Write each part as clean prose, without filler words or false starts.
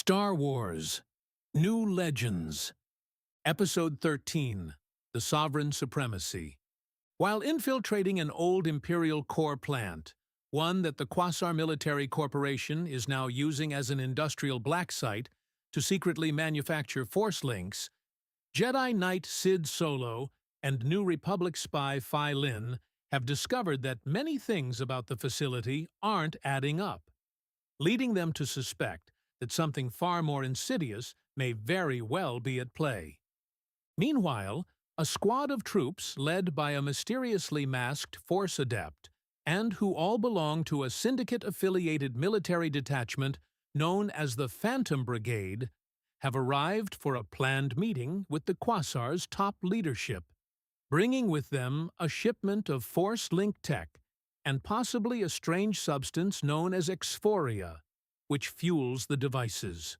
Star Wars, New Legends, Episode 13, The Sovereign Supremacy. While infiltrating an old Imperial core plant, one that the Quasar Military Corporation is now using as an industrial black site to secretly manufacture Force links, Jedi Knight Sid Solo and New Republic spy Phi Lin have discovered that many things about the facility aren't adding up, leading them to suspect that something far more insidious may very well be at play. Meanwhile, a squad of troops led by a mysteriously masked Force adept, and who all belong to a syndicate-affiliated military detachment known as the Phantom Brigade, have arrived for a planned meeting with the Quasar's top leadership, bringing with them a shipment of Force link tech and possibly a strange substance known as exphoria, which fuels the devices.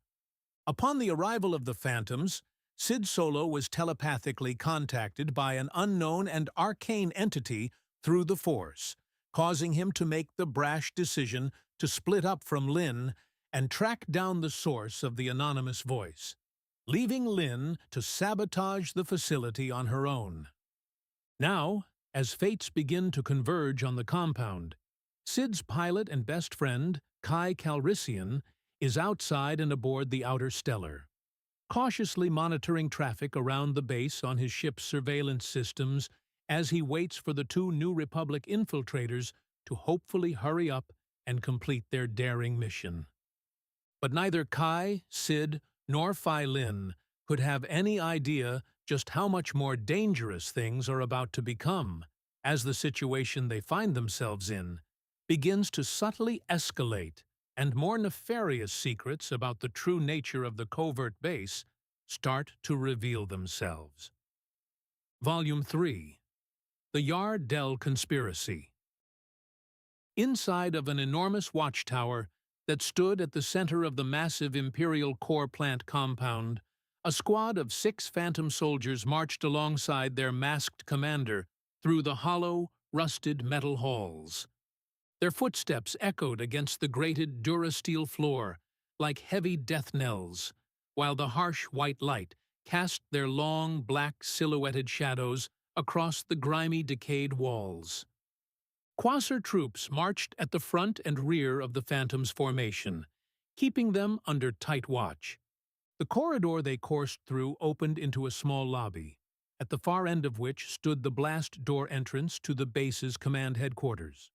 Upon the arrival of the Phantoms, Sid Solo was telepathically contacted by an unknown and arcane entity through the Force, causing him to make the brash decision to split up from Lin and track down the source of the anonymous voice, leaving Lin to sabotage the facility on her own. Now, as fates begin to converge on the compound, Sid's pilot and best friend, Kai Calrissian, is outside and aboard the Outer Stellar, cautiously monitoring traffic around the base on his ship's surveillance systems as he waits for the two New Republic infiltrators to hopefully hurry up and complete their daring mission. But neither Kai, Sid, nor Phi Lin could have any idea just how much more dangerous things are about to become as the situation they find themselves in begins to subtly escalate and more nefarious secrets about the true nature of the covert base start to reveal themselves. Volume 3. The Yar Dell Conspiracy. Inside of an enormous watchtower that stood at the center of the massive Imperial core plant compound, a squad of 6 Phantom soldiers marched alongside their masked commander through the hollow, rusted metal halls. Their footsteps echoed against the grated Durasteel floor like heavy death knells, while the harsh white light cast their long, black silhouetted shadows across the grimy, decayed walls. Quasar troops marched at the front and rear of the Phantom's formation, keeping them under tight watch. The corridor they coursed through opened into a small lobby, at the far end of which stood the blast door entrance to the base's command headquarters.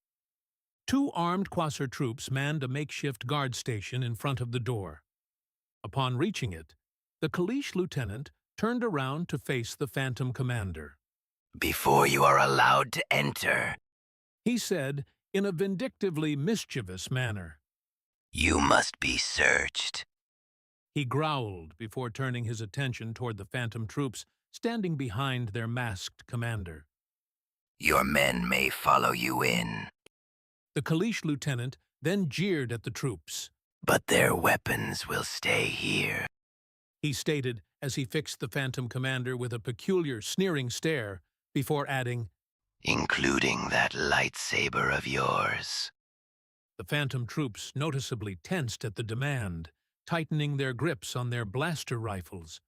2 armed Quasar troops manned a makeshift guard station in front of the door. Upon reaching it, the Kaleesh lieutenant turned around to face the Phantom commander. "Before you are allowed to enter," he said in a vindictively mischievous manner. "you must be searched." He growled before turning his attention toward the Phantom troops standing behind their masked commander. "Your men may follow you in." The Kaleesh lieutenant then jeered at the troops. "But their weapons will stay here," he stated as he fixed the Phantom commander with a peculiar, sneering stare, before adding, "including that lightsaber of yours." The Phantom troops noticeably tensed at the demand, tightening their grips on their blaster rifles.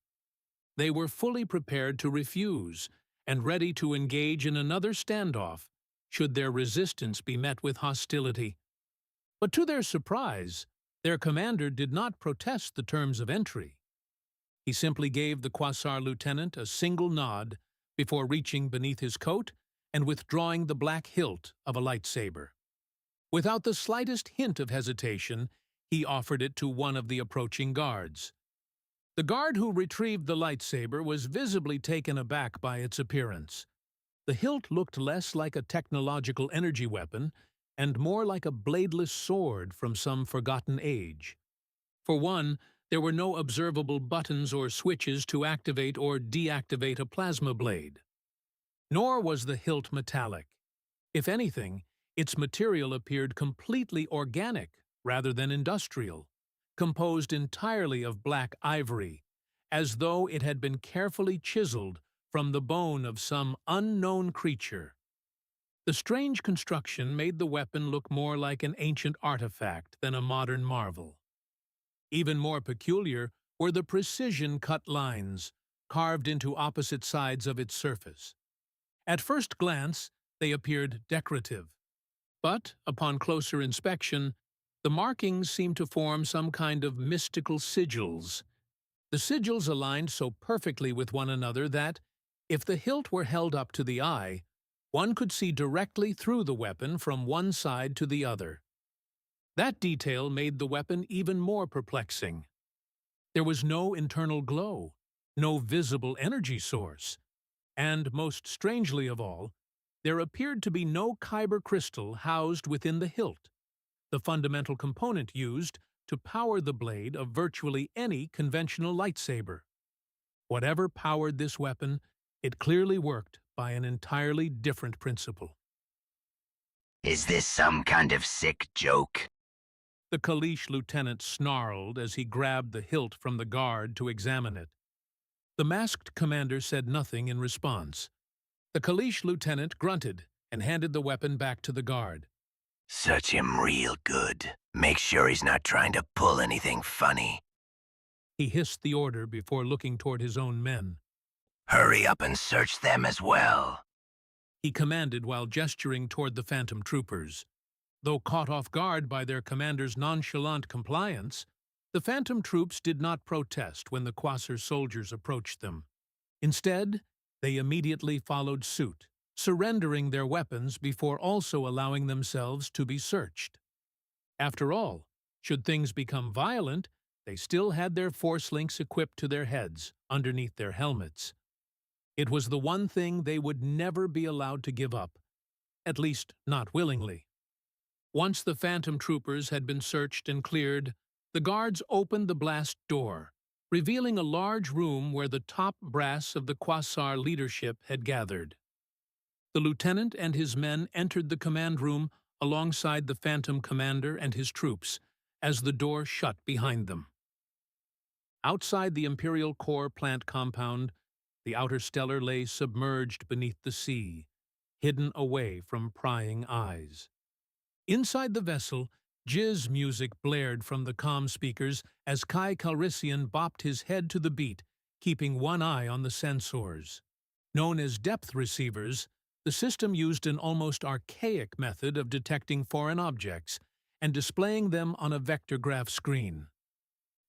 They were fully prepared to refuse and ready to engage in another standoff should their resistance be met with hostility. But to their surprise, their commander did not protest the terms of entry. He simply gave the Quasar lieutenant a single nod before reaching beneath his coat and withdrawing the black hilt of a lightsaber. Without the slightest hint of hesitation, he offered it to one of the approaching guards. The guard who retrieved the lightsaber was visibly taken aback by its appearance. The hilt looked less like a technological energy weapon and more like a bladeless sword from some forgotten age. For one, there were no observable buttons or switches to activate or deactivate a plasma blade. Nor was the hilt metallic. If anything, its material appeared completely organic rather than industrial, composed entirely of black ivory, as though it had been carefully chiseled from the bone of some unknown creature. The strange construction made the weapon look more like an ancient artifact than a modern marvel. Even more peculiar were the precision-cut lines, carved into opposite sides of its surface. At first glance, they appeared decorative. But, upon closer inspection, the markings seemed to form some kind of mystical sigils. The sigils aligned so perfectly with one another that, if the hilt were held up to the eye, one could see directly through the weapon from one side to the other. That detail made the weapon even more perplexing. There was no internal glow, no visible energy source, and, most strangely of all, there appeared to be no kyber crystal housed within the hilt, the fundamental component used to power the blade of virtually any conventional lightsaber. Whatever powered this weapon, it clearly worked by an entirely different principle. Is this some kind of sick joke? The Kaleesh lieutenant snarled as he grabbed the hilt from the guard to examine it. The masked commander said nothing in response. The Kaleesh lieutenant grunted and handed the weapon back to the guard. Search him real good. Make sure he's not trying to pull anything funny. He hissed the order before looking toward his own men. Hurry up and search them as well. He commanded while gesturing toward the phantom troopers. Though caught off guard by their commander's nonchalant compliance, the phantom troops did not protest when the Quasar soldiers approached them. Instead, they immediately followed suit, surrendering their weapons before also allowing themselves to be searched. After all, should things become violent, they still had their force links equipped to their heads, underneath their helmets. It was the one thing they would never be allowed to give up, at least not willingly. Once the phantom troopers had been searched and cleared, the guards opened the blast door, revealing a large room where the top brass of the Quasar leadership had gathered. The lieutenant and his men entered the command room alongside the phantom commander and his troops, as the door shut behind them. Outside the Imperial Core plant compound, the outer stellar lay submerged beneath the sea, hidden away from prying eyes. Inside the vessel, jizz music blared from the comm speakers as Kai Calrissian bopped his head to the beat, keeping one eye on the sensors. Known as depth receivers, the system used an almost archaic method of detecting foreign objects and displaying them on a vector-graph screen.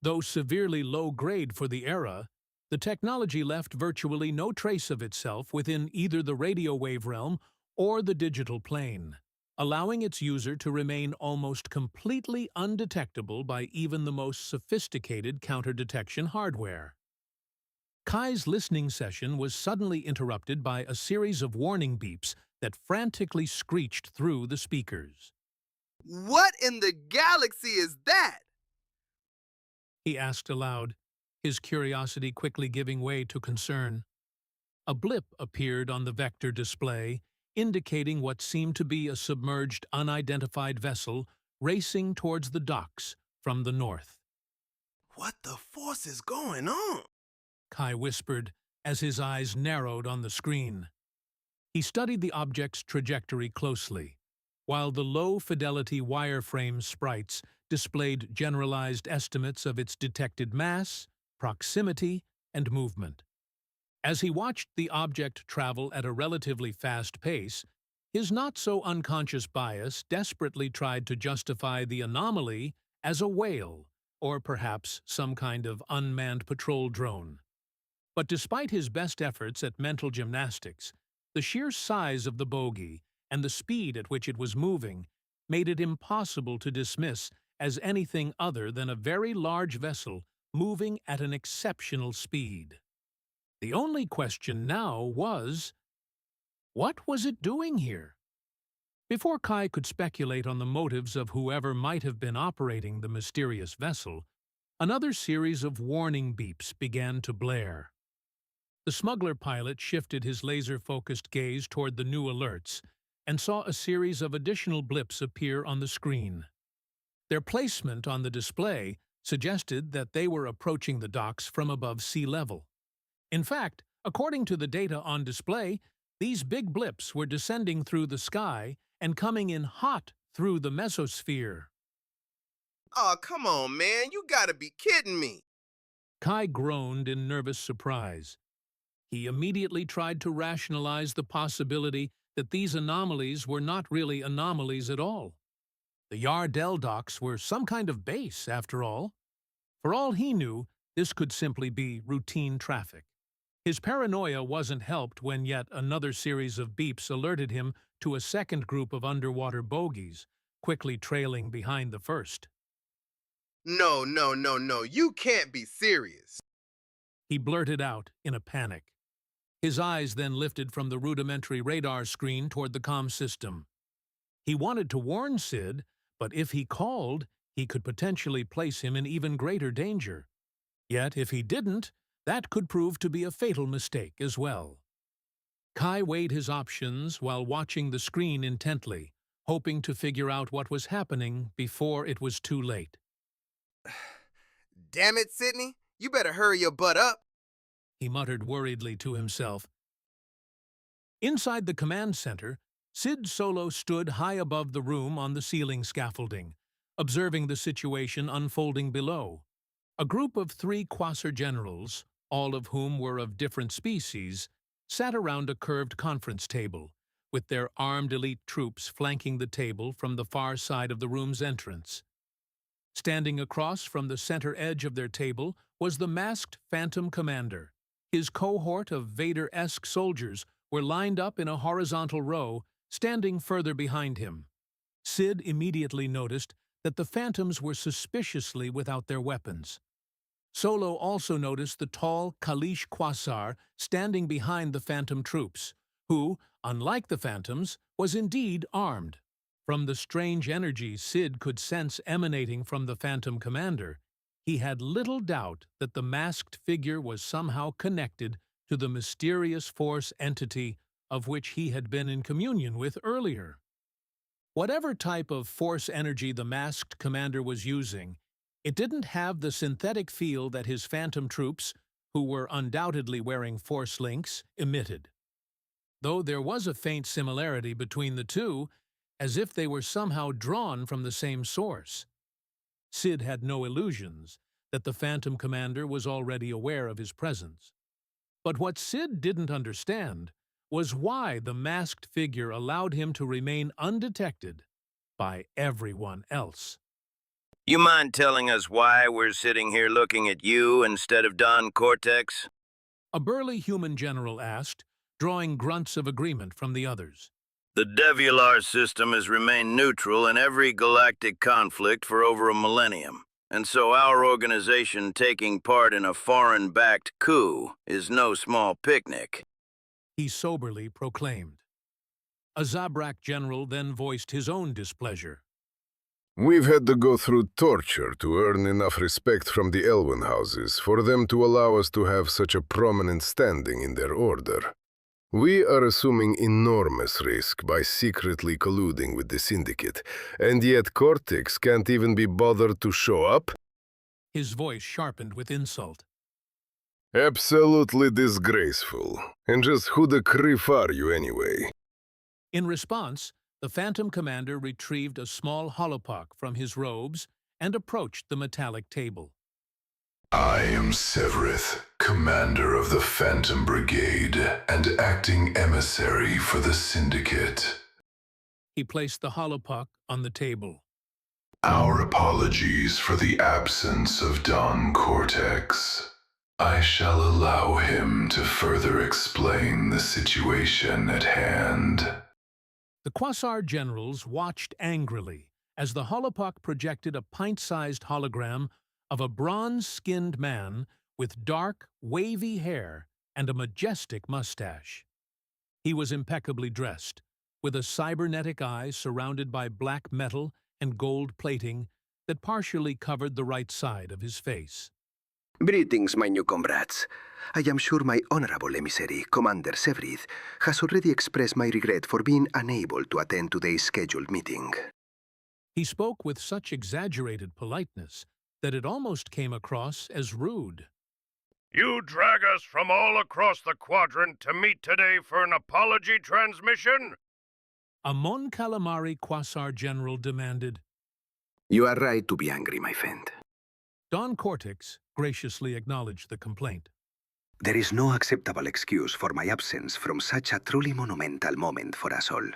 Though severely low-grade for the era, the technology left virtually no trace of itself within either the radio wave realm or the digital plane, allowing its user to remain almost completely undetectable by even the most sophisticated counter-detection hardware. Kai's listening session was suddenly interrupted by a series of warning beeps that frantically screeched through the speakers. What in the galaxy is that? He asked aloud, his curiosity quickly giving way to concern. A blip appeared on the vector display, indicating what seemed to be a submerged, unidentified vessel racing towards the docks from the north. What the force is going on? Kai whispered as his eyes narrowed on the screen. He studied the object's trajectory closely, while the low-fidelity wireframe sprites displayed generalized estimates of its detected mass, proximity, and movement. As he watched the object travel at a relatively fast pace, his not-so-unconscious bias desperately tried to justify the anomaly as a whale, or perhaps some kind of unmanned patrol drone. But despite his best efforts at mental gymnastics, the sheer size of the bogey and the speed at which it was moving made it impossible to dismiss as anything other than a very large vessel moving at an exceptional speed. The only question now was, what was it doing here? Before Kai could speculate on the motives of whoever might have been operating the mysterious vessel, another series of warning beeps began to blare. The smuggler pilot shifted his laser-focused gaze toward the new alerts and saw a series of additional blips appear on the screen. Their placement on the display suggested that they were approaching the docks from above sea level. In fact, according to the data on display, these big blips were descending through the sky and coming in hot through the mesosphere. Aw, come on, man. You gotta be kidding me. Kai groaned in nervous surprise. He immediately tried to rationalize the possibility that these anomalies were not really anomalies at all. The Yar Dell docks were some kind of base, after all. For all he knew, this could simply be routine traffic. His paranoia wasn't helped when yet another series of beeps alerted him to a second group of underwater bogies, quickly trailing behind the first. No, no, no, no. You can't be serious. He blurted out in a panic. His eyes then lifted from the rudimentary radar screen toward the comm system. He wanted to warn Sid, but if he called, he could potentially place him in even greater danger. Yet, if he didn't, that could prove to be a fatal mistake as well. Kai weighed his options while watching the screen intently, hoping to figure out what was happening before it was too late. Damn it, Sydney. You better hurry your butt up. He muttered worriedly to himself. Inside the command center, Sid Solo stood high above the room on the ceiling scaffolding, observing the situation unfolding below. A group of 3 Quasar generals, all of whom were of different species, sat around a curved conference table, with their armed elite troops flanking the table from the far side of the room's entrance. Standing across from the center edge of their table was the masked Phantom Commander. His cohort of Vader-esque soldiers were lined up in a horizontal row, standing further behind him. Sid immediately noticed that the Phantoms were suspiciously without their weapons. Solo also noticed the tall Kalish Quasar standing behind the Phantom troops, who, unlike the Phantoms, was indeed armed. From the strange energy Sid could sense emanating from the Phantom Commander, he had little doubt that the masked figure was somehow connected to the mysterious force entity of which he had been in communion with earlier. Whatever type of force energy the masked commander was using, it didn't have the synthetic feel that his Phantom troops, who were undoubtedly wearing force links, emitted. Though there was a faint similarity between the two, as if they were somehow drawn from the same source. Sid had no illusions that the Phantom Commander was already aware of his presence. But what Sid didn't understand was why the masked figure allowed him to remain undetected by everyone else. You mind telling us why we're sitting here looking at you instead of Don Cortex? A burly human general asked, drawing grunts of agreement from the others. The Devular system has remained neutral in every galactic conflict for over a millennium, and so our organization taking part in a foreign-backed coup is no small picnic. He soberly proclaimed. A Zabrak general then voiced his own displeasure. We've had to go through torture to earn enough respect from the Elwyn houses for them to allow us to have such a prominent standing in their order. We are assuming enormous risk by secretly colluding with the Syndicate, and yet Cortex can't even be bothered to show up? His voice sharpened with insult. Absolutely disgraceful. And just who the criff are you anyway? In response, the Phantom Commander retrieved a small holopuck from his robes and approached the metallic table. I am Severith, commander of the Phantom Brigade and acting emissary for the Syndicate. He placed the holopuck on the table. Our apologies for the absence of Don Cortex. I shall allow him to further explain the situation at hand. The Quasar generals watched angrily as the holopuck projected a pint-sized hologram of a bronze-skinned man with dark, wavy hair and a majestic mustache. He was impeccably dressed, with a cybernetic eye surrounded by black metal and gold plating that partially covered the right side of his face. Greetings, my new comrades. I am sure my honorable emissary, Commander Severith, has already expressed my regret for being unable to attend today's scheduled meeting. He spoke with such exaggerated politeness that it almost came across as rude. You drag us from all across the quadrant to meet today for an apology transmission? A Mon Calamari Quasar general demanded. You are right to be angry, my friend. Don Cortex graciously acknowledged the complaint. There is no acceptable excuse for my absence from such a truly monumental moment for us all.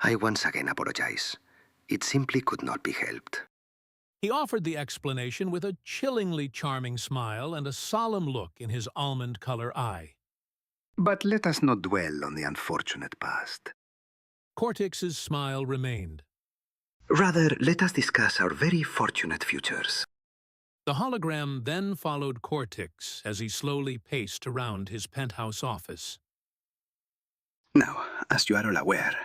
I once again apologize. It simply could not be helped. He offered the explanation with a chillingly charming smile and a solemn look in his almond-color eye. But let us not dwell on the unfortunate past. Cortex's smile remained. Rather, let us discuss our very fortunate futures. The hologram then followed Cortex as he slowly paced around his penthouse office. Now, as you are all aware,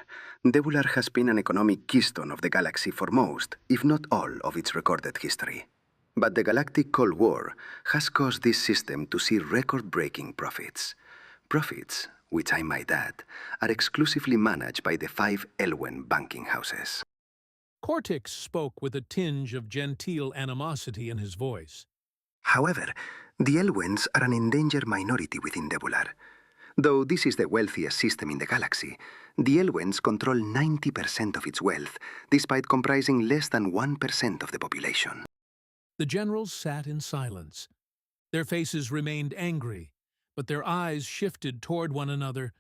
Debular has been an economic keystone of the galaxy for most, if not all, of its recorded history. But the Galactic Cold War has caused this system to see record-breaking profits. Profits, which I might add, are exclusively managed by the 5 Elwen banking houses. Cortex spoke with a tinge of genteel animosity in his voice. However, the Elwens are an endangered minority within Debular. Though this is the wealthiest system in the galaxy, the Elwens control 90% of its wealth, despite comprising less than 1% of the population. The generals sat in silence. Their faces remained angry, but their eyes shifted toward one another,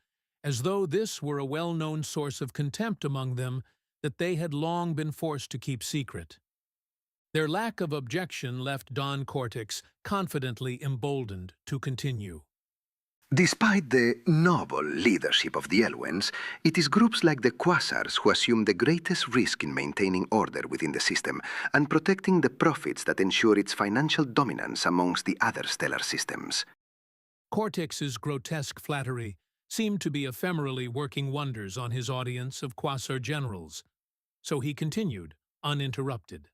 as though this were a well-known source of contempt among them that they had long been forced to keep secret. Their lack of objection left Don Cortex confidently emboldened to continue. Despite the noble leadership of the Elwens, it is groups like the Quasars who assume the greatest risk in maintaining order within the system and protecting the profits that ensure its financial dominance amongst the other stellar systems. Cortex's grotesque flattery seemed to be ephemerally working wonders on his audience of Quasar generals, so he continued, uninterrupted.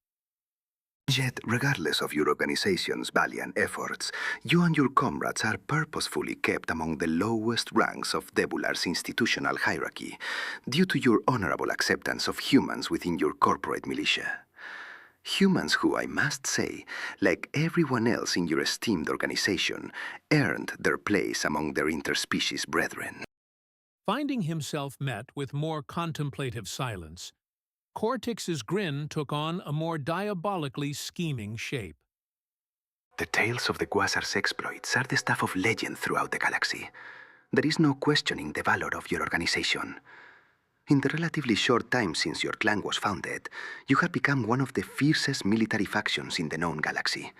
Yet, regardless of your organization's valiant efforts, you and your comrades are purposefully kept among the lowest ranks of Debular's institutional hierarchy due to your honorable acceptance of humans within your corporate militia. Humans who, I must say, like everyone else in your esteemed organization, earned their place among their interspecies brethren. Finding himself met with more contemplative silence, Cortex's grin took on a more diabolically scheming shape. The tales of the Quasar's exploits are the stuff of legend throughout the galaxy. There is no questioning the valor of your organization. In the relatively short time since your clan was founded, you have become one of the fiercest military factions in the known galaxy,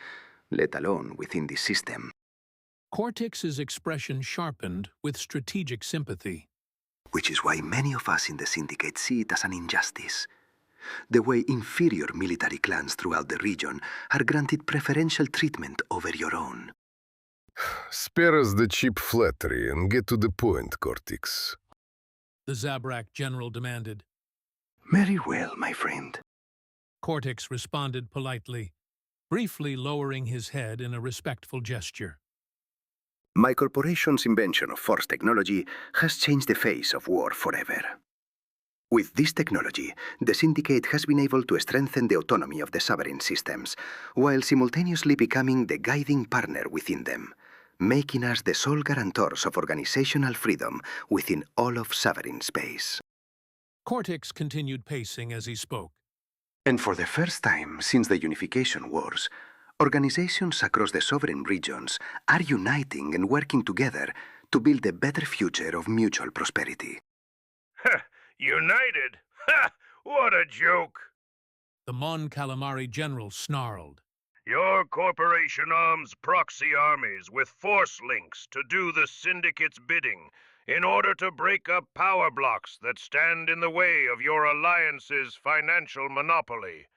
let alone within this system. Cortex's expression sharpened with strategic sympathy. Which is why many of us in the Syndicate see it as an injustice. The way inferior military clans throughout the region are granted preferential treatment over your own. Spare us the cheap flattery and get to the point, Cortex. The Zabrak general demanded. Very well, my friend. Cortex responded politely, briefly lowering his head in a respectful gesture. My corporation's invention of force technology has changed the face of war forever. With this technology, the Syndicate has been able to strengthen the autonomy of the sovereign systems, while simultaneously becoming the guiding partner within them, making us the sole guarantors of organizational freedom within all of sovereign space. Cortex continued pacing as he spoke. And for the first time since the Unification Wars, organizations across the sovereign regions are uniting and working together to build a better future of mutual prosperity. United? Ha! What a joke! The Mon Calamari general snarled. Your corporation arms proxy armies with force links to do the Syndicate's bidding in order to break up power blocks that stand in the way of your alliance's financial monopoly.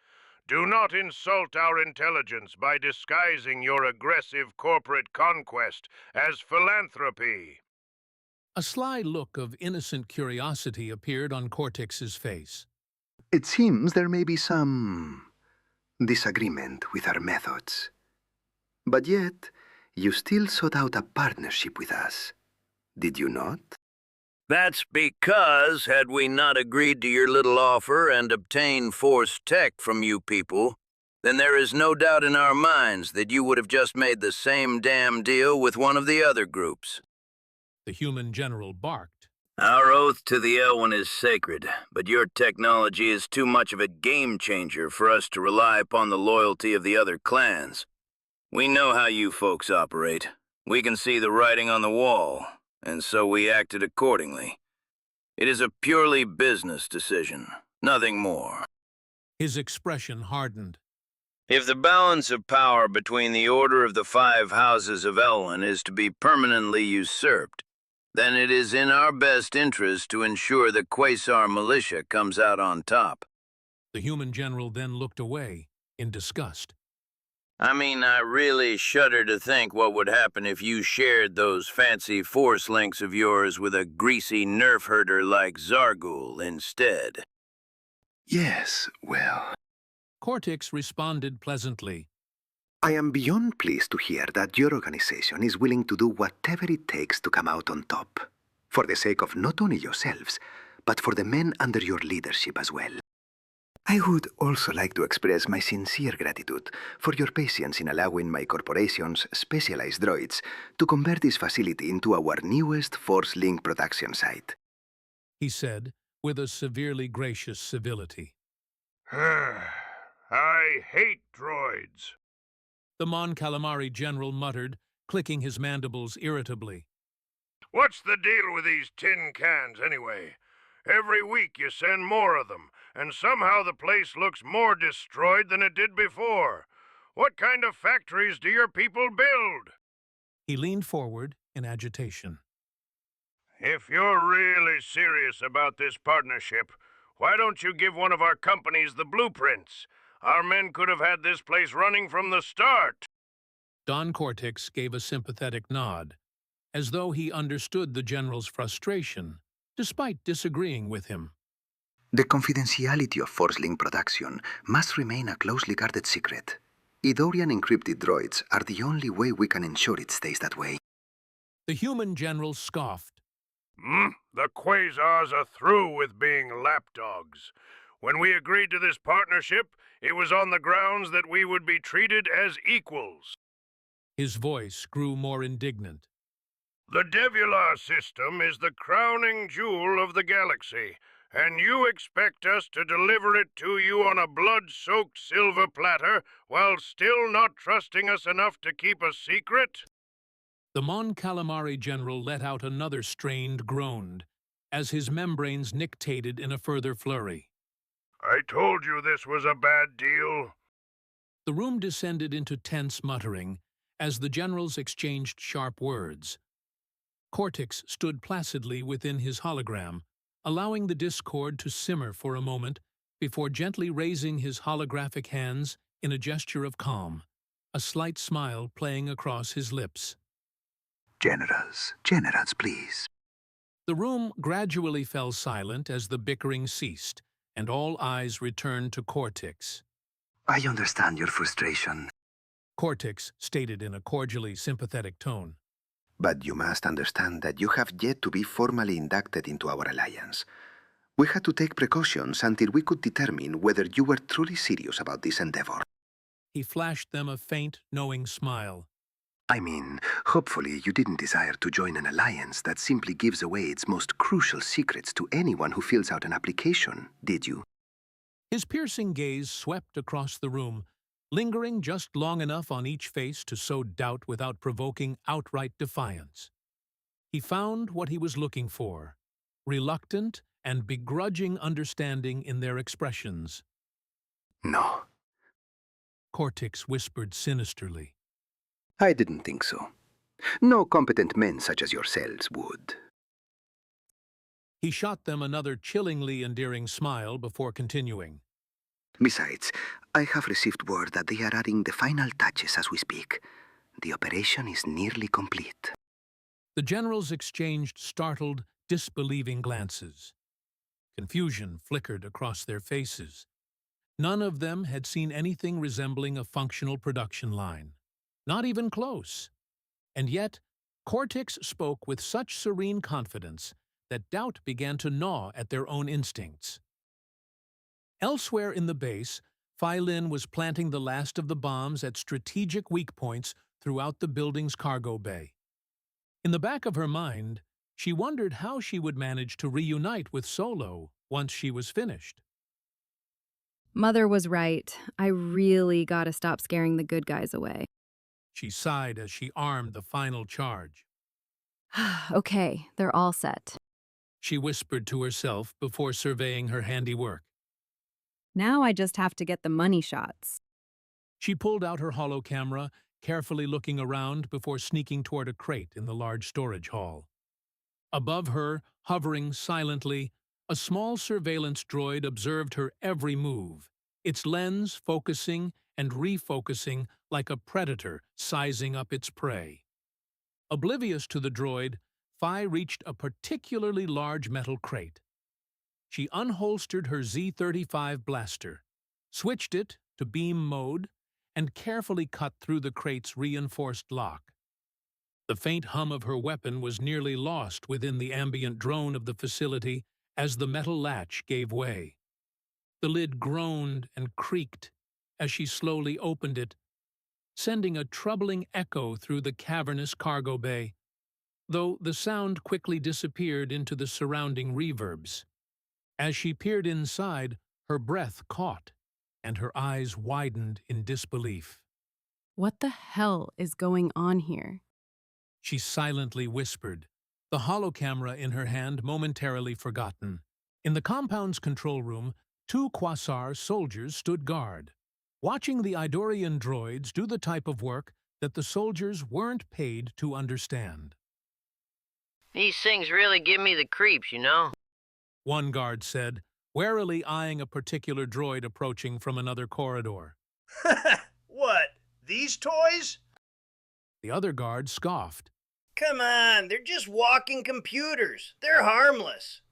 Do not insult our intelligence by disguising your aggressive corporate conquest as philanthropy. A sly look of innocent curiosity appeared on Cortex's face. It seems there may be some disagreement with our methods. But yet, you still sought out a partnership with us, did you not? That's because, had we not agreed to your little offer and obtained force tech from you people, then there is no doubt in our minds that you would have just made the same damn deal with one of the other groups. The human general barked. Our oath to the Elwyn is sacred, but your technology is too much of a game changer for us to rely upon the loyalty of the other clans. We know how you folks operate. We can see the writing on the wall, and so we acted accordingly. It is a purely business decision, nothing more. His expression hardened. If the balance of power between the Order of the Five Houses of Elwyn is to be permanently usurped, then it is in our best interest to ensure the Quasar militia comes out on top. The human general then looked away in disgust. I mean, I really shudder to think what would happen if you shared those fancy force links of yours with a greasy nerf herder like Zargul instead. Yes, well, Cortex responded pleasantly. I am beyond pleased to hear that your organization is willing to do whatever it takes to come out on top, for the sake of not only yourselves, but for the men under your leadership as well. I would also like to express my sincere gratitude for your patience in allowing my corporation's specialized droids to convert this facility into our newest Force Link production site. He said, with a severely gracious civility. I hate droids. The Mon Calamari general muttered, clicking his mandibles irritably. What's the deal with these tin cans, anyway? Every week you send more of them, and somehow the place looks more destroyed than it did before. What kind of factories do your people build? He leaned forward in agitation. If you're really serious about this partnership, why don't you give one of our companies the blueprints? Our men could have had this place running from the start. Don Cortex gave a sympathetic nod, as though he understood the general's frustration, despite disagreeing with him. The confidentiality of Force Link production must remain a closely guarded secret. Idorian encrypted droids are the only way we can ensure it stays that way. The human general scoffed. The Quasars are through with being lapdogs. When we agreed to this partnership, it was on the grounds that we would be treated as equals. His voice grew more indignant. The Devular system is the crowning jewel of the galaxy, and you expect us to deliver it to you on a blood-soaked silver platter while still not trusting us enough to keep a secret? The Mon Calamari general let out another strained groan, as his membranes nictated in a further flurry. I told you this was a bad deal. The room descended into tense muttering as the generals exchanged sharp words. Cortex stood placidly within his hologram, allowing the discord to simmer for a moment before gently raising his holographic hands in a gesture of calm, a slight smile playing across his lips. Generals, please. The room gradually fell silent as the bickering ceased, and all eyes returned to Cortex. I understand your frustration, Cortex stated in a cordially sympathetic tone. but you must understand that you have yet to be formally inducted into our alliance. We had to take precautions until we could determine whether you were truly serious about this endeavor. He flashed them a faint, knowing smile. I mean, hopefully you didn't desire to join an alliance that simply gives away its most crucial secrets to anyone who fills out an application, did you? His piercing gaze swept across the room, lingering just long enough on each face to sow doubt without provoking outright defiance. He found what he was looking for, reluctant and begrudging understanding in their expressions. No, Cortex whispered sinisterly. I didn't think so. No competent men such as yourselves would. He shot them another chillingly endearing smile before continuing. Besides, I have received word that they are adding the final touches as we speak. The operation is nearly complete. The generals exchanged startled, disbelieving glances. Confusion flickered across their faces. None of them had seen anything resembling a functional production line. Not even close. And yet, Cortex spoke with such serene confidence that doubt began to gnaw at their own instincts. Elsewhere in the base, Phi Lin was planting the last of the bombs at strategic weak points throughout the building's cargo bay. In the back of her mind, She wondered how she would manage to reunite with Solo once she was finished. Mother was right. I really gotta stop scaring the good guys away. She sighed as she armed the final charge. Okay, they're all set. She whispered to herself before surveying her handiwork. Now I just have to get the money shots. She pulled out her holo camera, carefully looking around before sneaking toward a crate in the large storage hall. Above her, hovering silently, a small surveillance droid observed her every move, its lens focusing and refocusing like a predator sizing up its prey. Oblivious to the droid, Phi reached a particularly large metal crate. She unholstered her Z-35 blaster, switched it to beam mode, and carefully cut through the crate's reinforced lock. The faint hum of her weapon was nearly lost within the ambient drone of the facility as the metal latch gave way. The lid groaned and creaked as she slowly opened it, sending a troubling echo through the cavernous cargo bay, though the sound quickly disappeared into the surrounding reverbs. As she peered inside, her breath caught, and her eyes widened in disbelief. What the hell is going on here? She silently whispered, the holocamera in her hand momentarily forgotten. In the compound's control room, 2 Quasar soldiers stood guard, watching the Idorian droids do the type of work that the soldiers weren't paid to understand. These things really give me the creeps, you know? One guard said, warily eyeing a particular droid approaching from another corridor. What, these toys? The other guard scoffed. Come on, they're just walking computers. They're harmless.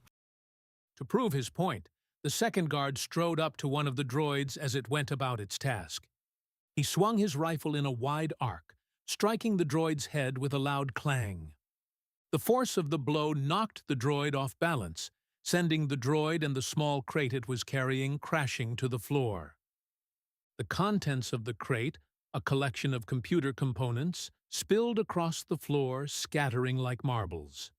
To prove his point, the second guard strode up to one of the droids as it went about its task. He swung his rifle in a wide arc, striking the droid's head with a loud clang. The force of the blow knocked the droid off balance, sending the droid and the small crate it was carrying crashing to the floor. The contents of the crate, a collection of computer components, spilled across the floor, scattering like marbles.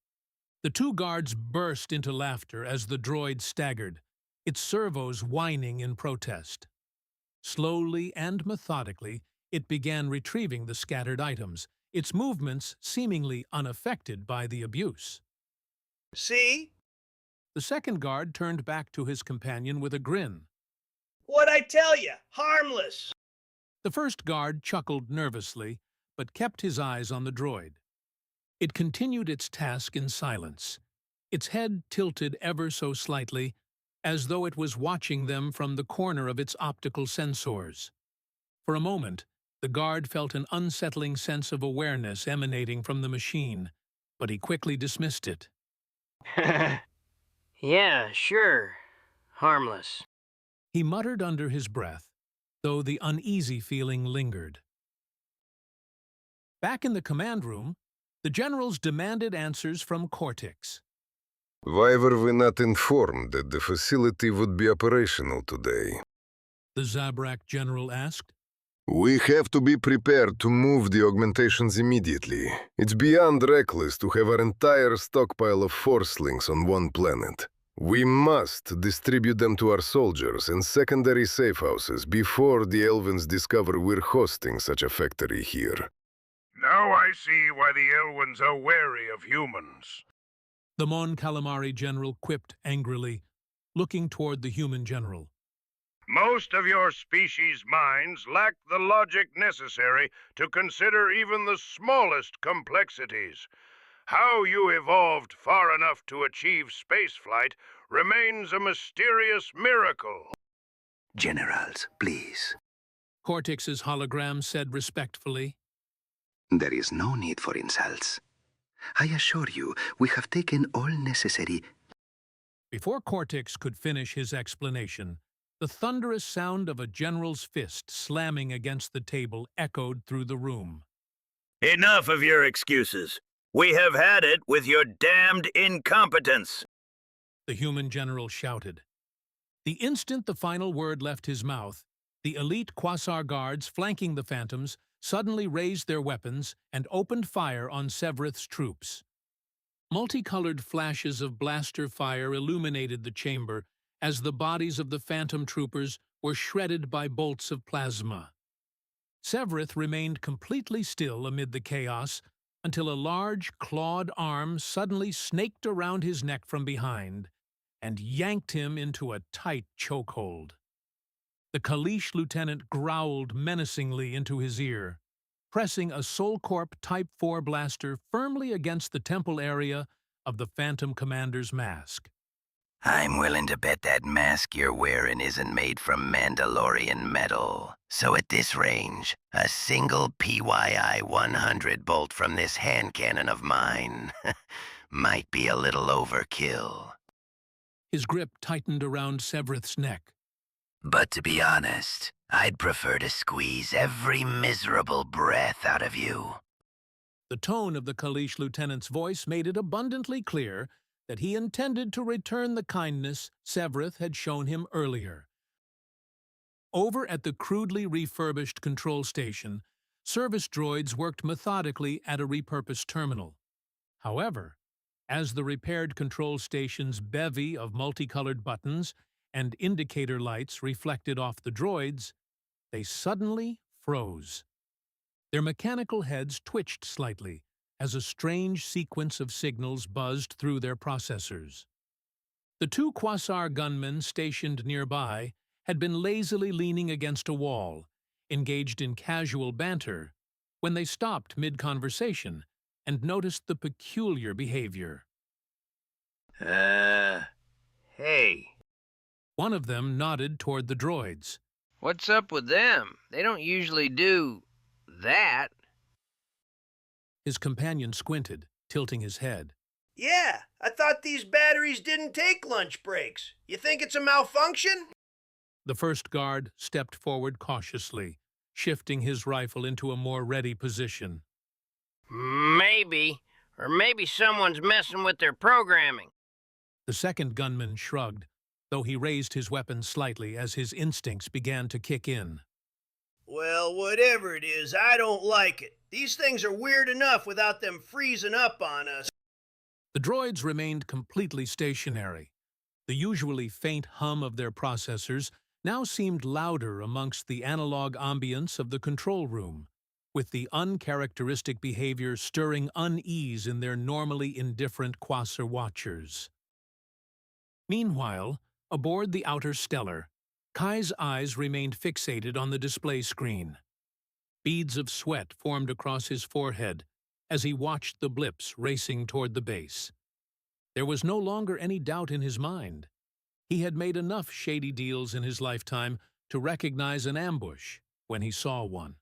The 2 guards burst into laughter as the droid staggered, its servos whining in protest. Slowly and methodically, it began retrieving the scattered items, its movements seemingly unaffected by the abuse. See? The second guard turned back to his companion with a grin. What'd I tell you? Harmless. The first guard chuckled nervously, but kept his eyes on the droid. It continued its task in silence, its head tilted ever so slightly, as though it was watching them from the corner of its optical sensors. For a moment, the guard felt an unsettling sense of awareness emanating from the machine, but he quickly dismissed it. Yeah, sure. Harmless. He muttered under his breath, though the uneasy feeling lingered. Back in the command room, the generals demanded answers from Cortex. Why were we not informed that the facility would be operational today? The Zabrak general asked. We have to be prepared to move the augmentations immediately. It's beyond reckless to have our entire stockpile of force links on one planet. We must distribute them to our soldiers and secondary safe houses before the Elvens discover we're hosting such a factory here. Now I see why the Elwens are wary of humans. The Mon Calamari general quipped angrily, looking toward the human general. Most of your species' minds lack the logic necessary to consider even the smallest complexities. How you evolved far enough to achieve spaceflight remains a mysterious miracle. Generals, please. Cortex's hologram said respectfully. There is no need for insults. I assure you, we have taken all necessary... Before Cortex could finish his explanation, the thunderous sound of a general's fist slamming against the table echoed through the room. Enough of your excuses. We have had it with your damned incompetence. The human general shouted. The instant the final word left his mouth, the elite Quasar guards flanking the Phantoms suddenly raised their weapons and opened fire on Severith's troops. Multicolored flashes of blaster fire illuminated the chamber as the bodies of the phantom troopers were shredded by bolts of plasma. Severith remained completely still amid the chaos until a large, clawed arm suddenly snaked around his neck from behind and yanked him into a tight chokehold. The Kalish lieutenant growled menacingly into his ear, pressing a Solcorp Type 4 blaster firmly against the temple area of the Phantom Commander's mask. I'm willing to bet that mask you're wearing isn't made from Mandalorian metal. So at this range, a single PYI 100 bolt from this hand cannon of mine might be a little overkill. His grip tightened around Severith's neck. But to be honest, I'd prefer to squeeze every miserable breath out of you. The tone of the Kalish lieutenant's voice made it abundantly clear that he intended to return the kindness Severith had shown him earlier. Over at the crudely refurbished control station, service droids worked methodically at a repurposed terminal. However, as the repaired control station's bevy of multicolored buttons and indicator lights reflected off the droids, they suddenly froze. Their mechanical heads twitched slightly as a strange sequence of signals buzzed through their processors. The two Quasar gunmen stationed nearby had been lazily leaning against a wall, engaged in casual banter, when they stopped mid-conversation and noticed the peculiar behavior. Hey. One of them nodded toward the droids. What's up with them? They don't usually do that. His companion squinted, tilting his head. Yeah, I thought these batteries didn't take lunch breaks. You think it's a malfunction? The first guard stepped forward cautiously, shifting his rifle into a more ready position. Maybe. Or maybe someone's messing with their programming. The second gunman shrugged, though he raised his weapon slightly as his instincts began to kick in. Well, whatever it is, I don't like it. These things are weird enough without them freezing up on us. The droids remained completely stationary. The usually faint hum of their processors now seemed louder amongst the analog ambience of the control room, with the uncharacteristic behavior stirring unease in their normally indifferent Quasar watchers. Meanwhile, aboard the outer stellar, Kai's eyes remained fixated on the display screen. Beads of sweat formed across his forehead as he watched the blips racing toward the base. There was no longer any doubt in his mind. He had made enough shady deals in his lifetime to recognize an ambush when he saw one.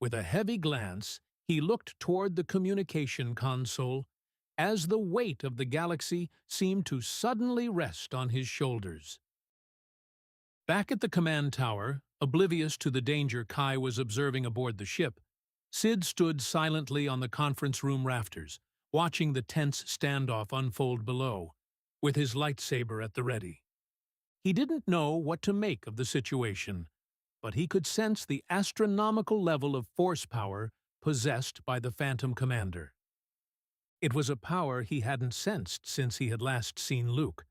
With a heavy glance, he looked toward the communication console as the weight of the galaxy seemed to suddenly rest on his shoulders. Back at the command tower, oblivious to the danger Kai was observing aboard the ship, Sid stood silently on the conference room rafters, watching the tense standoff unfold below, with his lightsaber at the ready. He didn't know what to make of the situation, but he could sense the astronomical level of force power possessed by the Phantom Commander. It was a power he hadn't sensed since he had last seen Luke.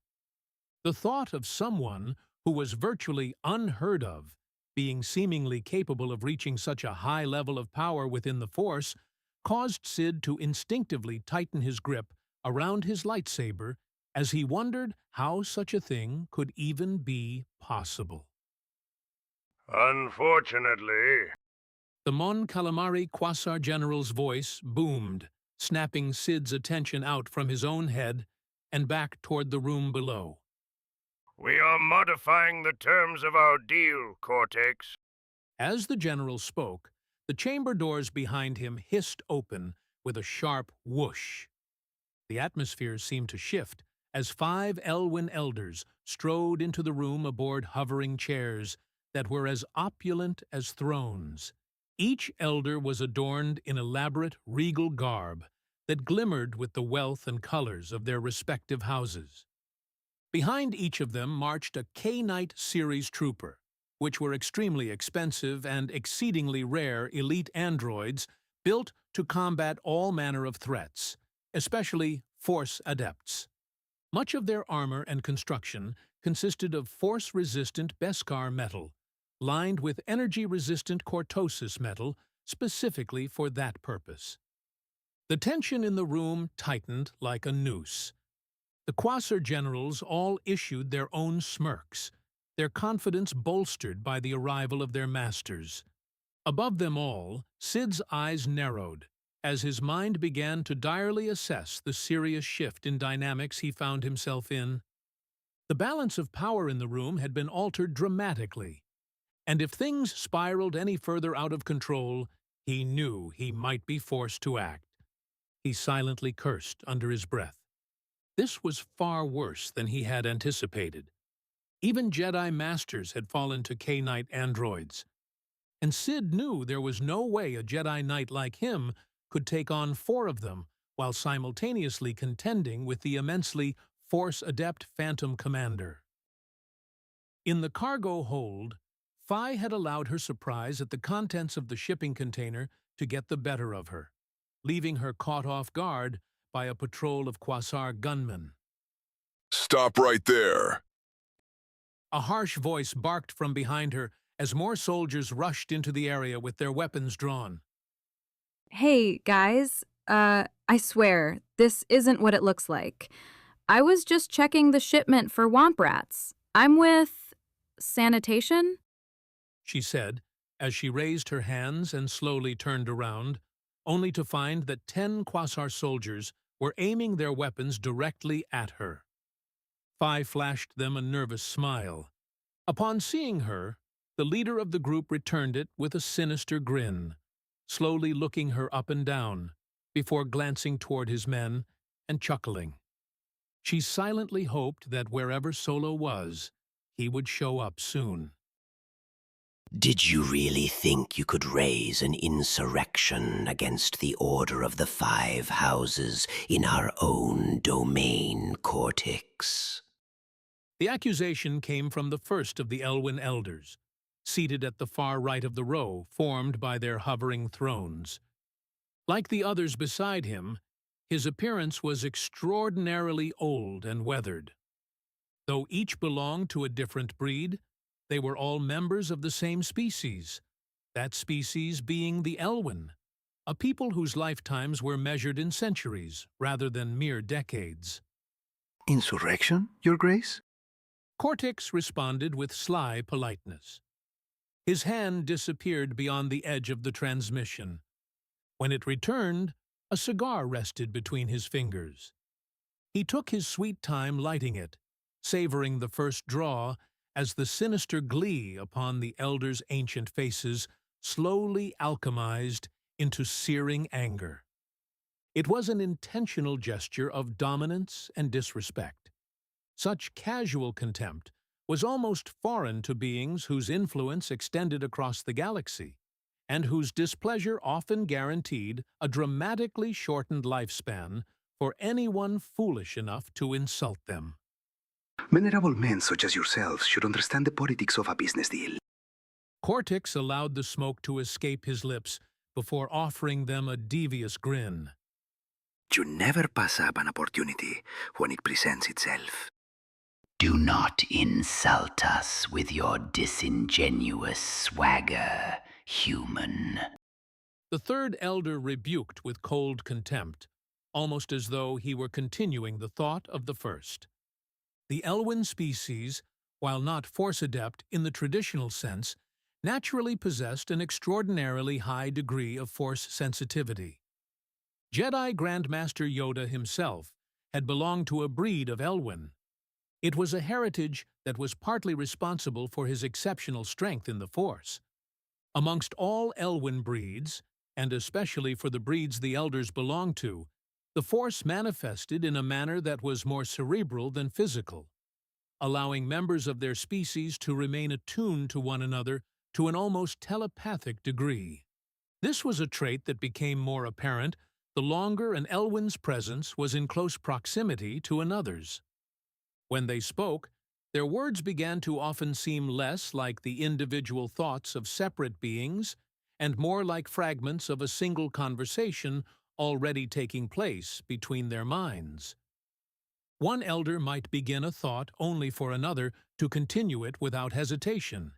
The thought of someone who was virtually unheard of being seemingly capable of reaching such a high level of power within the Force caused Sid to instinctively tighten his grip around his lightsaber as he wondered how such a thing could even be possible. Unfortunately, The Mon Calamari Quasar General's voice boomed, snapping Sid's attention out from his own head and back toward the room below. we are modifying the terms of our deal, Cortex. As the general spoke, the chamber doors behind him hissed open with a sharp whoosh. The atmosphere seemed to shift as 5 Elwyn elders strode into the room aboard hovering chairs that were as opulent as thrones. Each elder was adorned in elaborate, regal garb that glimmered with the wealth and colors of their respective houses. Behind each of them marched a K-Knight series trooper, which were extremely expensive and exceedingly rare elite androids built to combat all manner of threats, especially Force Adepts. Much of their armor and construction consisted of force-resistant Beskar metal, lined with energy-resistant cortosis metal specifically for that purpose. The tension in the room tightened like a noose. The Quasar generals all issued their own smirks, their confidence bolstered by the arrival of their masters. Above them all, Sid's eyes narrowed as his mind began to direly assess the serious shift in dynamics he found himself in. The balance of power in the room had been altered dramatically, and if things spiraled any further out of control, he knew he might be forced to act. He silently cursed under his breath. This was far worse than he had anticipated. Even Jedi Masters had fallen to K-Knight androids, and Sid knew there was no way a Jedi Knight like him could take on 4 of them while simultaneously contending with the immensely Force-adept Phantom Commander. In the cargo hold, Xiii had allowed her surprise at the contents of the shipping container to get the better of her, leaving her caught off guard by a patrol of Quasar gunmen. Stop right there. A harsh voice barked from behind her as more soldiers rushed into the area with their weapons drawn. Hey, guys, I swear, this isn't what it looks like. I was just checking the shipment for Womp Rats. I'm with sanitation? She said, as she raised her hands and slowly turned around, only to find that 10 Quasar soldiers were aiming their weapons directly at her. Xiii flashed them a nervous smile. Upon seeing her, the leader of the group returned it with a sinister grin, slowly looking her up and down, before glancing toward his men and chuckling. She silently hoped that wherever Solo was, he would show up soon. Did you really think you could raise an insurrection against the Order of the 5 Houses in our own domain, Cortex? The accusation came from the first of the Elwyn elders, seated at the far right of the row formed by their hovering thrones. Like the others beside him, his appearance was extraordinarily old and weathered. Though each belonged to a different breed, they were all members of the same species, that species being the Elwyn, a people whose lifetimes were measured in centuries rather than mere decades. Insurrection, Your Grace? Cortex responded with sly politeness. His hand disappeared beyond the edge of the transmission. When it returned, a cigar rested between his fingers. He took his sweet time lighting it, savoring the first draw as the sinister glee upon the elders' ancient faces slowly alchemized into searing anger. It was an intentional gesture of dominance and disrespect. Such casual contempt was almost foreign to beings whose influence extended across the galaxy, and whose displeasure often guaranteed a dramatically shortened lifespan for anyone foolish enough to insult them. Venerable men such as yourselves should understand the politics of a business deal. Cortex allowed the smoke to escape his lips before offering them a devious grin. You never pass up an opportunity when it presents itself. Do not insult us with your disingenuous swagger, human. The third elder rebuked with cold contempt, almost as though he were continuing the thought of the first. The Elwyn species, while not force-adept in the traditional sense, naturally possessed an extraordinarily high degree of force sensitivity. Jedi Grandmaster Yoda himself had belonged to a breed of Elwyn. It was a heritage that was partly responsible for his exceptional strength in the Force. Amongst all Elwyn breeds, and especially for the breeds the elders belonged to, the Force manifested in a manner that was more cerebral than physical, allowing members of their species to remain attuned to one another to an almost telepathic degree. This was a trait that became more apparent the longer an Elwyn's presence was in close proximity to another's. When they spoke, their words began to often seem less like the individual thoughts of separate beings and more like fragments of a single conversation already taking place between their minds. One elder might begin a thought only for another to continue it without hesitation,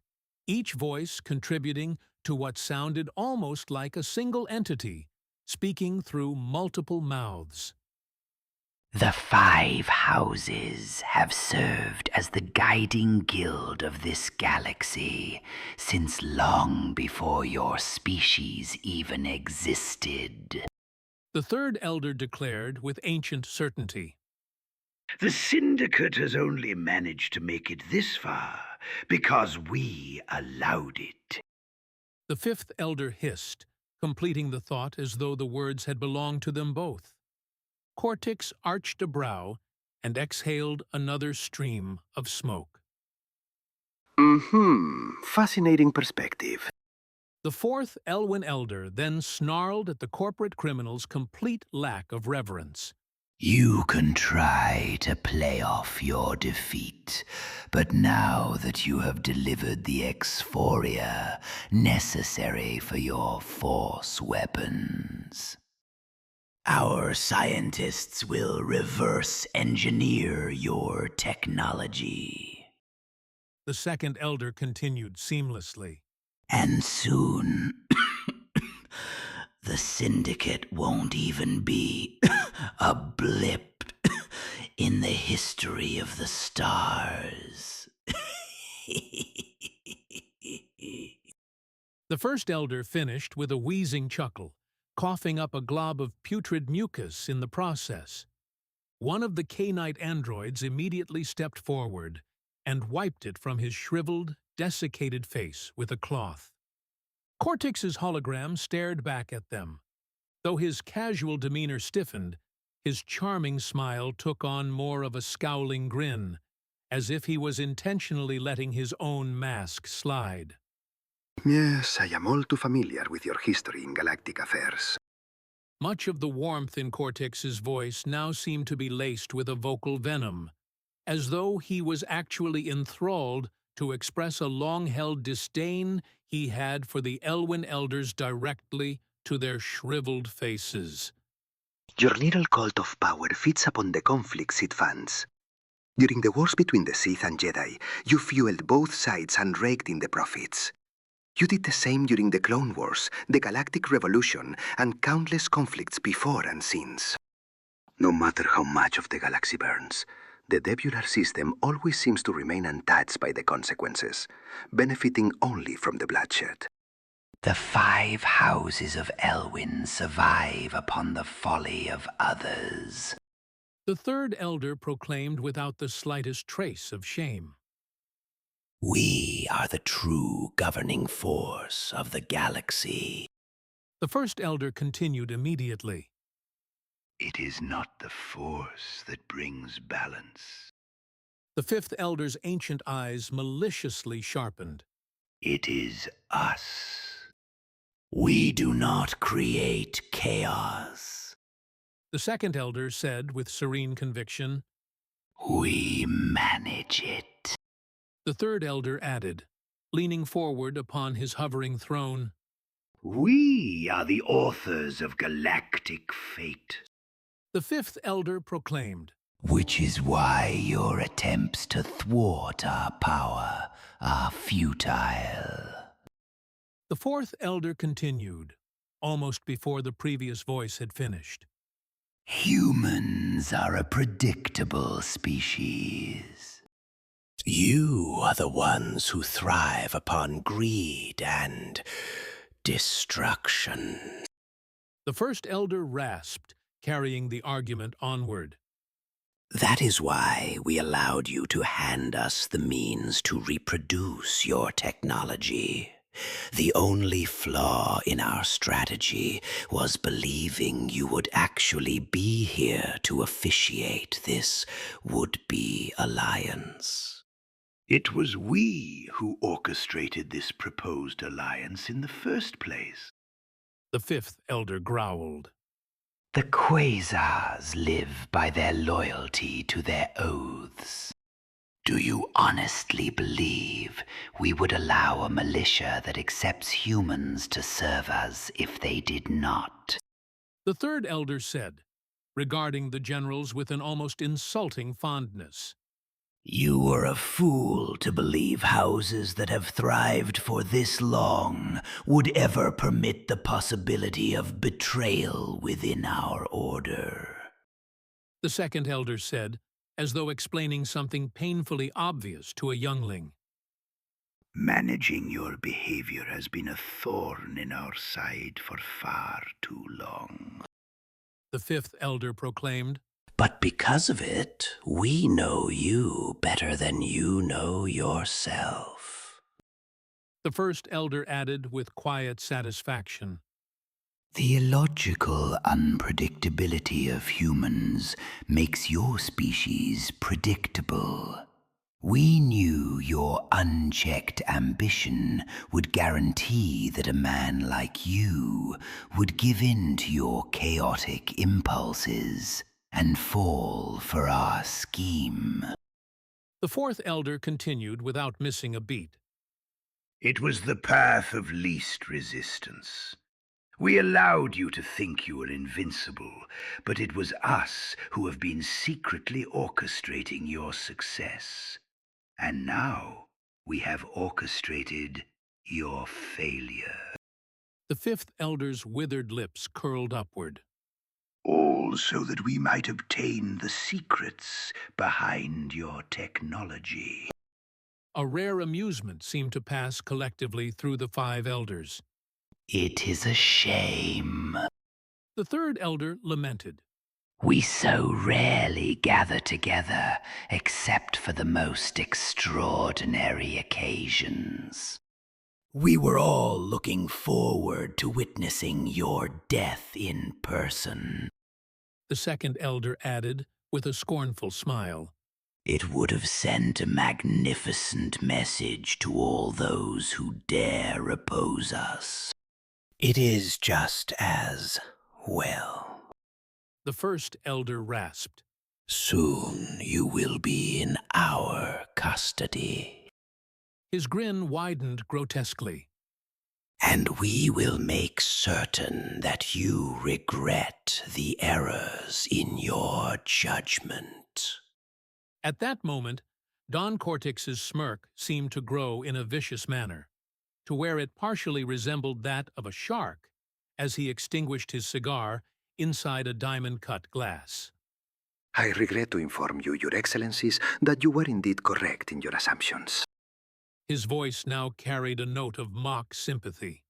each voice contributing to what sounded almost like a single entity, speaking through multiple mouths. The 5 houses have served as the guiding guild of this galaxy since long before your species even existed. The third elder declared with ancient certainty. The Syndicate has only managed to make it this far because we allowed it. The fifth elder hissed, completing the thought as though the words had belonged to them both. Cortex arched a brow and exhaled another stream of smoke. Fascinating perspective. The fourth Elwyn elder then snarled at the corporate criminal's complete lack of reverence. You can try to play off your defeat, but now that you have delivered the exphoria necessary for your force weapons, our scientists will reverse engineer your technology. The second elder continued seamlessly. And soon, the Syndicate won't even be a blip in the history of the stars. The first elder finished with a wheezing chuckle, coughing up a glob of putrid mucus in the process. One of the canite androids immediately stepped forward and wiped it from his shriveled, desiccated face with a cloth. Cortex's hologram stared back at them. Though his casual demeanor stiffened, his charming smile took on more of a scowling grin, as if he was intentionally letting his own mask slide. Yes, I am all too familiar with your history in galactic affairs. Much of the warmth in Cortex's voice now seemed to be laced with a vocal venom, as though he was actually enthralled to express a long-held disdain he had for the Elwyn elders directly to their shriveled faces. Your little cult of power feeds upon the conflicts it funds. During the wars between the Sith and Jedi, you fueled both sides and raked in the profits. You did the same during the Clone Wars, the Galactic Revolution, and countless conflicts before and since. No matter how much of the galaxy burns, the debular system always seems to remain untouched by the consequences, benefiting only from the bloodshed. The 5 houses of Elwyn survive upon the folly of others. The third elder proclaimed without the slightest trace of shame. We are the true governing force of the galaxy. The first elder continued immediately. It is not the force that brings balance. The fifth elder's ancient eyes maliciously sharpened. It is us. We do not create chaos. The second elder said with serene conviction, We manage it. The third elder added, leaning forward upon his hovering throne, We are the authors of galactic fate. The fifth elder proclaimed, Which is why your attempts to thwart our power are futile. The fourth elder continued, almost before the previous voice had finished. Humans are a predictable species. You are the ones who thrive upon greed and destruction. The first elder rasped, carrying the argument onward. That is why we allowed you to hand us the means to reproduce your technology. The only flaw in our strategy was believing you would actually be here to officiate this would-be alliance. It was we who orchestrated this proposed alliance in the first place. The fifth elder growled. The Quasars live by their loyalty to their oaths. Do you honestly believe we would allow a militia that accepts humans to serve us if they did not? The third elder said, regarding the generals with an almost insulting fondness. You were a fool to believe houses that have thrived for this long would ever permit the possibility of betrayal within our order. The second elder said, as though explaining something painfully obvious to a youngling. Managing your behavior has been a thorn in our side for far too long. The fifth elder proclaimed, But because of it, we know you better than you know yourself. The first elder added with quiet satisfaction. The illogical unpredictability of humans makes your species predictable. We knew your unchecked ambition would guarantee that a man like you would give in to your chaotic impulses and fall for our scheme. The fourth elder continued without missing a beat. It was the path of least resistance. We allowed you to think you were invincible, but it was us who have been secretly orchestrating your success. And now we have orchestrated your failure. The fifth elder's withered lips curled upward. All so that we might obtain the secrets behind your technology. A rare amusement seemed to pass collectively through the five elders. It is a shame. The third elder lamented. We so rarely gather together except for the most extraordinary occasions. We were all looking forward to witnessing your death in person. The second elder added with a scornful smile. It would have sent a magnificent message to all those who dare oppose us. It is just as well. The first elder rasped. Soon you will be in our custody. His grin widened grotesquely. And we will make certain that you regret the errors in your judgment. At that moment, Don Cortex's smirk seemed to grow in a vicious manner, to where it partially resembled that of a shark, as he extinguished his cigar inside a diamond-cut glass. I regret to inform you, Your Excellencies, that you were indeed correct in your assumptions. His voice now carried a note of mock sympathy.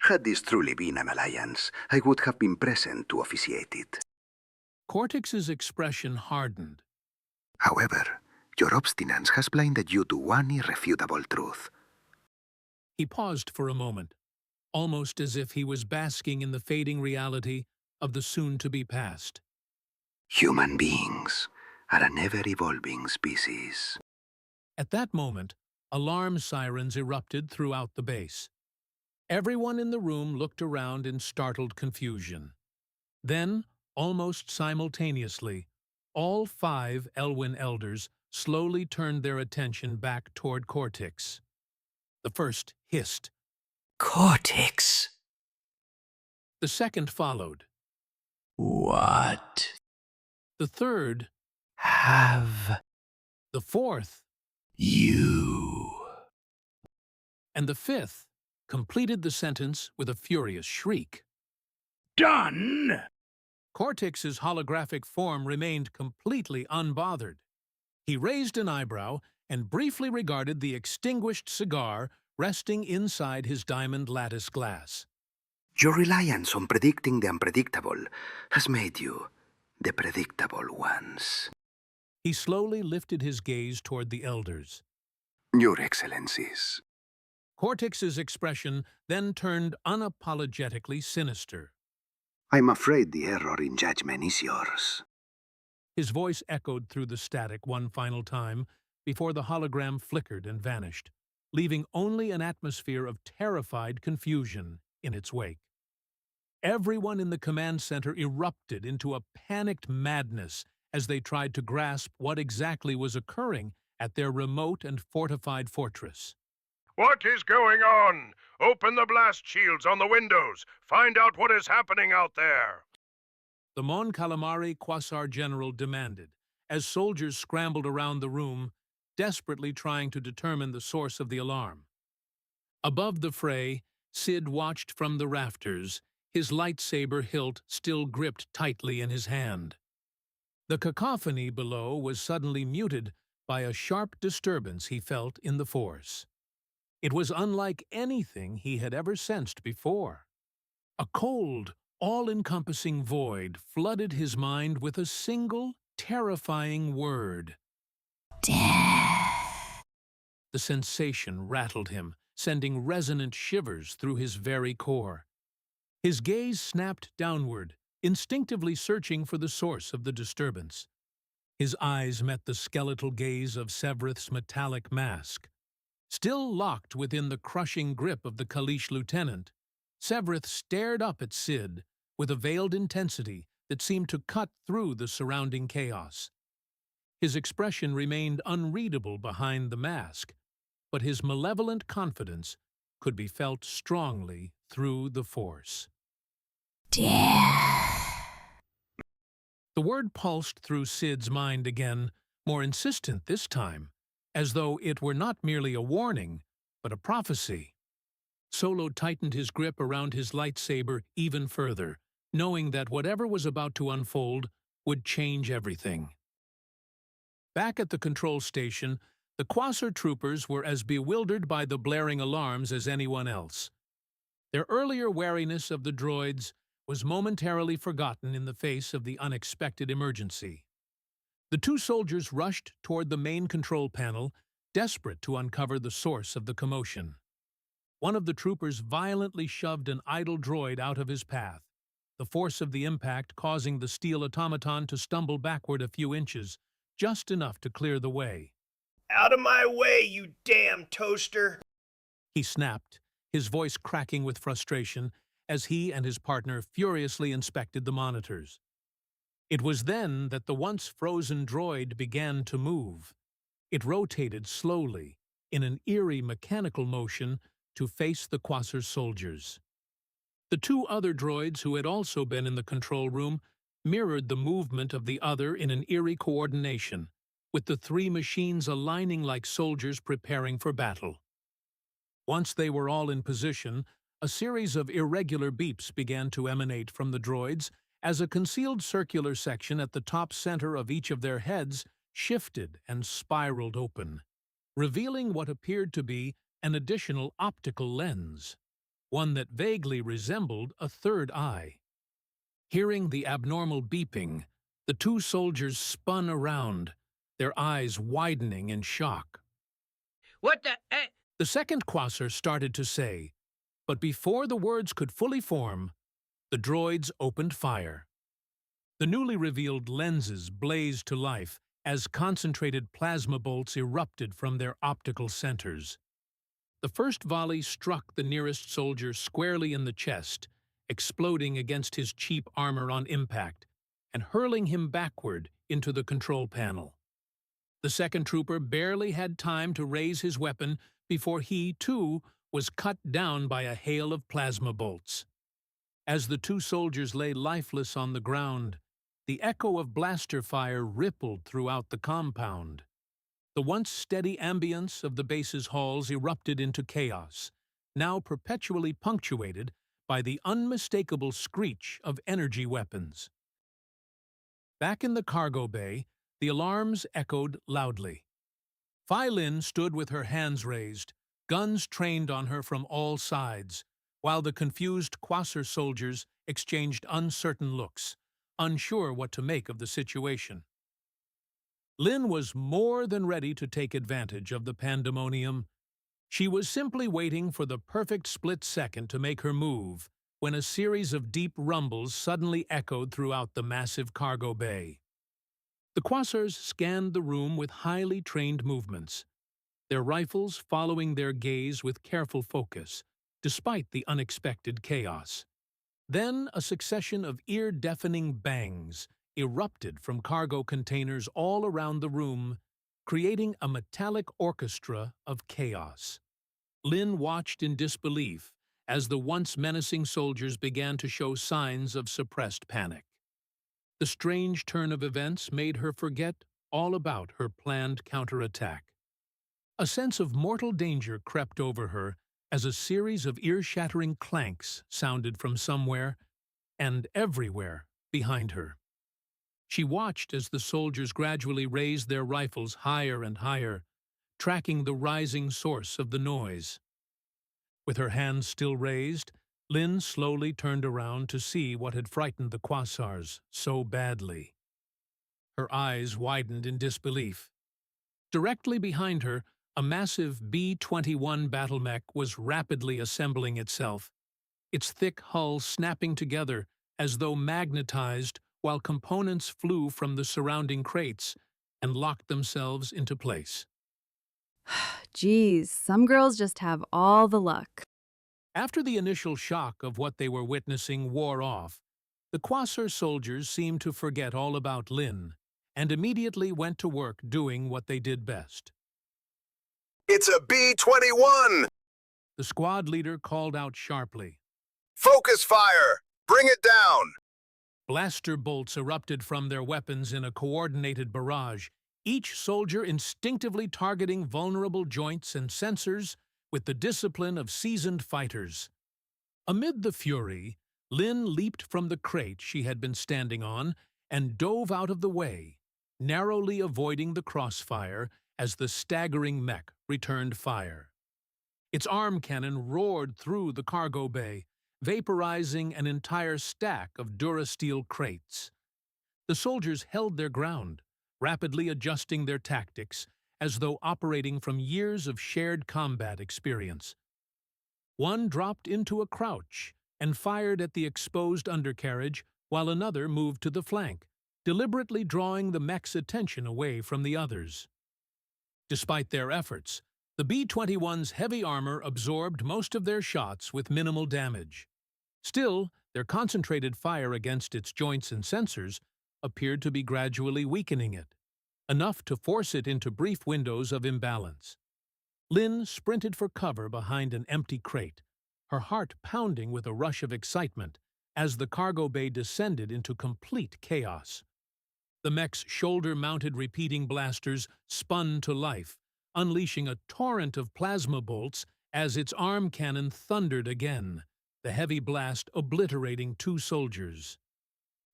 Had this truly been an alliance, I would have been present to officiate it. Cortex's expression hardened. However, your obstinance has blinded you to one irrefutable truth. He paused for a moment, almost as if he was basking in the fading reality of the soon-to-be past. Human beings are an ever-evolving species. At that moment, alarm sirens erupted throughout the base. Everyone in the room looked around in startled confusion. Then, almost simultaneously, all five Elwyn elders slowly turned their attention back toward Cortex. The first hissed. Cortex? The second followed. What? The third. Have The fourth. you? And the fifth completed the sentence with a furious shriek. Done? Cortex's holographic form remained completely unbothered. He raised an eyebrow and briefly regarded the extinguished cigar resting inside his diamond lattice glass. Your reliance on predicting the unpredictable has made you the predictable ones. He slowly lifted his gaze toward the elders. Your Excellencies. Cortex's expression then turned unapologetically sinister. I'm afraid the error in judgment is yours. His voice echoed through the static one final time before the hologram flickered and vanished, leaving only an atmosphere of terrified confusion in its wake. Everyone in the command center erupted into a panicked madness as they tried to grasp what exactly was occurring at their remote and fortified fortress. What is going on? Open the blast shields on the windows. Find out what is happening out there. the Mon Calamari Quasar General demanded, as soldiers scrambled around the room, desperately trying to determine the source of the alarm. Above the fray, Sid watched from the rafters, his lightsaber hilt still gripped tightly in his hand. The cacophony below was suddenly muted by a sharp disturbance he felt in the Force. It was unlike anything he had ever sensed before. A cold, all-encompassing void flooded his mind with a single, terrifying word. Death. The sensation rattled him, sending resonant shivers through his very core. His gaze snapped downward, instinctively searching for the source of the disturbance. His eyes met the skeletal gaze of Severith's metallic mask. Still locked within the crushing grip of the Kalish lieutenant, Severith stared up at Sid with a veiled intensity that seemed to cut through the surrounding chaos. His expression remained unreadable behind the mask, but his malevolent confidence could be felt strongly through the Force. Death. The word pulsed through Sid's mind again, more insistent this time, as though it were not merely a warning, but a prophecy. Solo tightened his grip around his lightsaber even further, knowing that whatever was about to unfold would change everything. Back at the control station, the Quasar troopers were as bewildered by the blaring alarms as anyone else. Their earlier wariness of the droids was momentarily forgotten in the face of the unexpected emergency. The two soldiers rushed toward the main control panel, desperate to uncover the source of the commotion. One of the troopers violently shoved an idle droid out of his path, the force of the impact causing the steel automaton to stumble backward a few inches, just enough to clear the way. Out of my way, you damn toaster! He snapped, his voice cracking with frustration, as he and his partner furiously inspected the monitors. It was then that the once frozen droid began to move. It rotated slowly, in an eerie mechanical motion, to face the Quasar soldiers. The two other droids who had also been in the control room mirrored the movement of the other in an eerie coordination, with the three machines aligning like soldiers preparing for battle. Once they were all in position, a series of irregular beeps began to emanate from the droids as a concealed circular section at the top center of each of their heads shifted and spiraled open, revealing what appeared to be an additional optical lens, one that vaguely resembled a third eye. Hearing the abnormal beeping, the two soldiers spun around, their eyes widening in shock. What the... The second Quasar started to say, but before the words could fully form, the droids opened fire. The newly revealed lenses blazed to life as concentrated plasma bolts erupted from their optical centers. The first volley struck the nearest soldier squarely in the chest, exploding against his cheap armor on impact and hurling him backward into the control panel. The second trooper barely had time to raise his weapon before he, too, was cut down by a hail of plasma bolts. As the two soldiers lay lifeless on the ground, the echo of blaster fire rippled throughout the compound. The once steady ambience of the base's halls erupted into chaos, now perpetually punctuated by the unmistakable screech of energy weapons. Back in the cargo bay, the alarms echoed loudly. Phi Lin stood with her hands raised, guns trained on her from all sides, while the confused Quasar soldiers exchanged uncertain looks, unsure what to make of the situation. Lin was more than ready to take advantage of the pandemonium. She was simply waiting for the perfect split second to make her move when a series of deep rumbles suddenly echoed throughout the massive cargo bay. The Quasars scanned the room with highly trained movements, their rifles following their gaze with careful focus, despite the unexpected chaos. Then a succession of ear-deafening bangs erupted from cargo containers all around the room, creating a metallic orchestra of chaos. Lin watched in disbelief as the once menacing soldiers began to show signs of suppressed panic. The strange turn of events made her forget all about her planned counterattack. A sense of mortal danger crept over her as a series of ear-shattering clanks sounded from somewhere and everywhere behind her. She watched as the soldiers gradually raised their rifles higher and higher, tracking the rising source of the noise. With her hands still raised, Lynn slowly turned around to see what had frightened the Quasars so badly. Her eyes widened in disbelief. Directly behind her, a massive B-21 battle mech was rapidly assembling itself, its thick hull snapping together as though magnetized while components flew from the surrounding crates and locked themselves into place. Geez, some girls just have all the luck. After the initial shock of what they were witnessing wore off, the Quasar soldiers seemed to forget all about Lynn and immediately went to work doing what they did best. It's a B-21! The squad leader called out sharply. Focus fire! Bring it down! Blaster bolts erupted from their weapons in a coordinated barrage, each soldier instinctively targeting vulnerable joints and sensors with the discipline of seasoned fighters. Amid the fury, Lynn leaped from the crate she had been standing on and dove out of the way, narrowly avoiding the crossfire as the staggering mech returned fire. Its arm cannon roared through the cargo bay, vaporizing an entire stack of Durasteel crates. The soldiers held their ground, rapidly adjusting their tactics as though operating from years of shared combat experience. One dropped into a crouch and fired at the exposed undercarriage while another moved to the flank, deliberately drawing the mech's attention away from the others. Despite their efforts, the B-21's heavy armor absorbed most of their shots with minimal damage. Still, their concentrated fire against its joints and sensors appeared to be gradually weakening it, enough to force it into brief windows of imbalance. Lynn sprinted for cover behind an empty crate, her heart pounding with a rush of excitement as the cargo bay descended into complete chaos. The mech's shoulder-mounted repeating blasters spun to life, unleashing a torrent of plasma bolts as its arm cannon thundered again, the heavy blast obliterating 2 soldiers.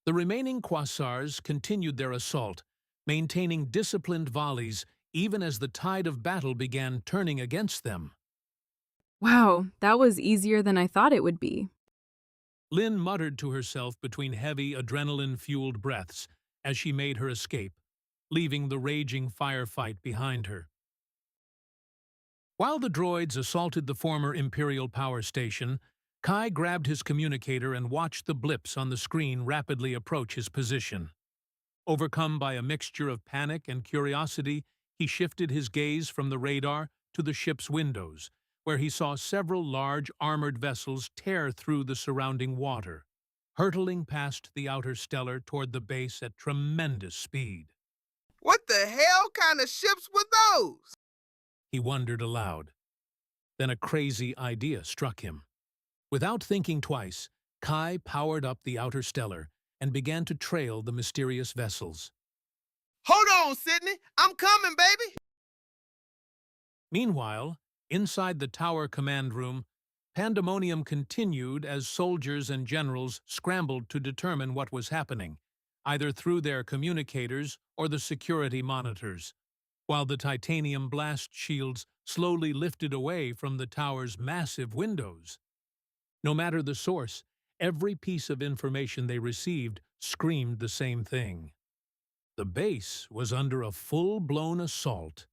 The remaining Quasars continued their assault, maintaining disciplined volleys even as the tide of battle began turning against them. Wow, that was easier than I thought it would be. Lynn muttered to herself between heavy, adrenaline-fueled breaths as she made her escape, leaving the raging firefight behind her. While the droids assaulted the former Imperial power station, Kai grabbed his communicator and watched the blips on the screen rapidly approach his position. Overcome by a mixture of panic and curiosity, he shifted his gaze from the radar to the ship's windows, where he saw several large armored vessels tear through the surrounding water, hurtling past the outer stellar toward the base at tremendous speed. What the hell kind of ships were those? He wondered aloud. Then a crazy idea struck him. Without thinking twice, Kai powered up the outer stellar and began to trail the mysterious vessels. Hold on, Sydney. I'm coming, baby. Meanwhile, inside the tower command room, pandemonium continued as soldiers and generals scrambled to determine what was happening, either through their communicators or the security monitors, while the titanium blast shields slowly lifted away from the tower's massive windows. No matter the source, every piece of information they received screamed the same thing. The base was under a full-blown assault.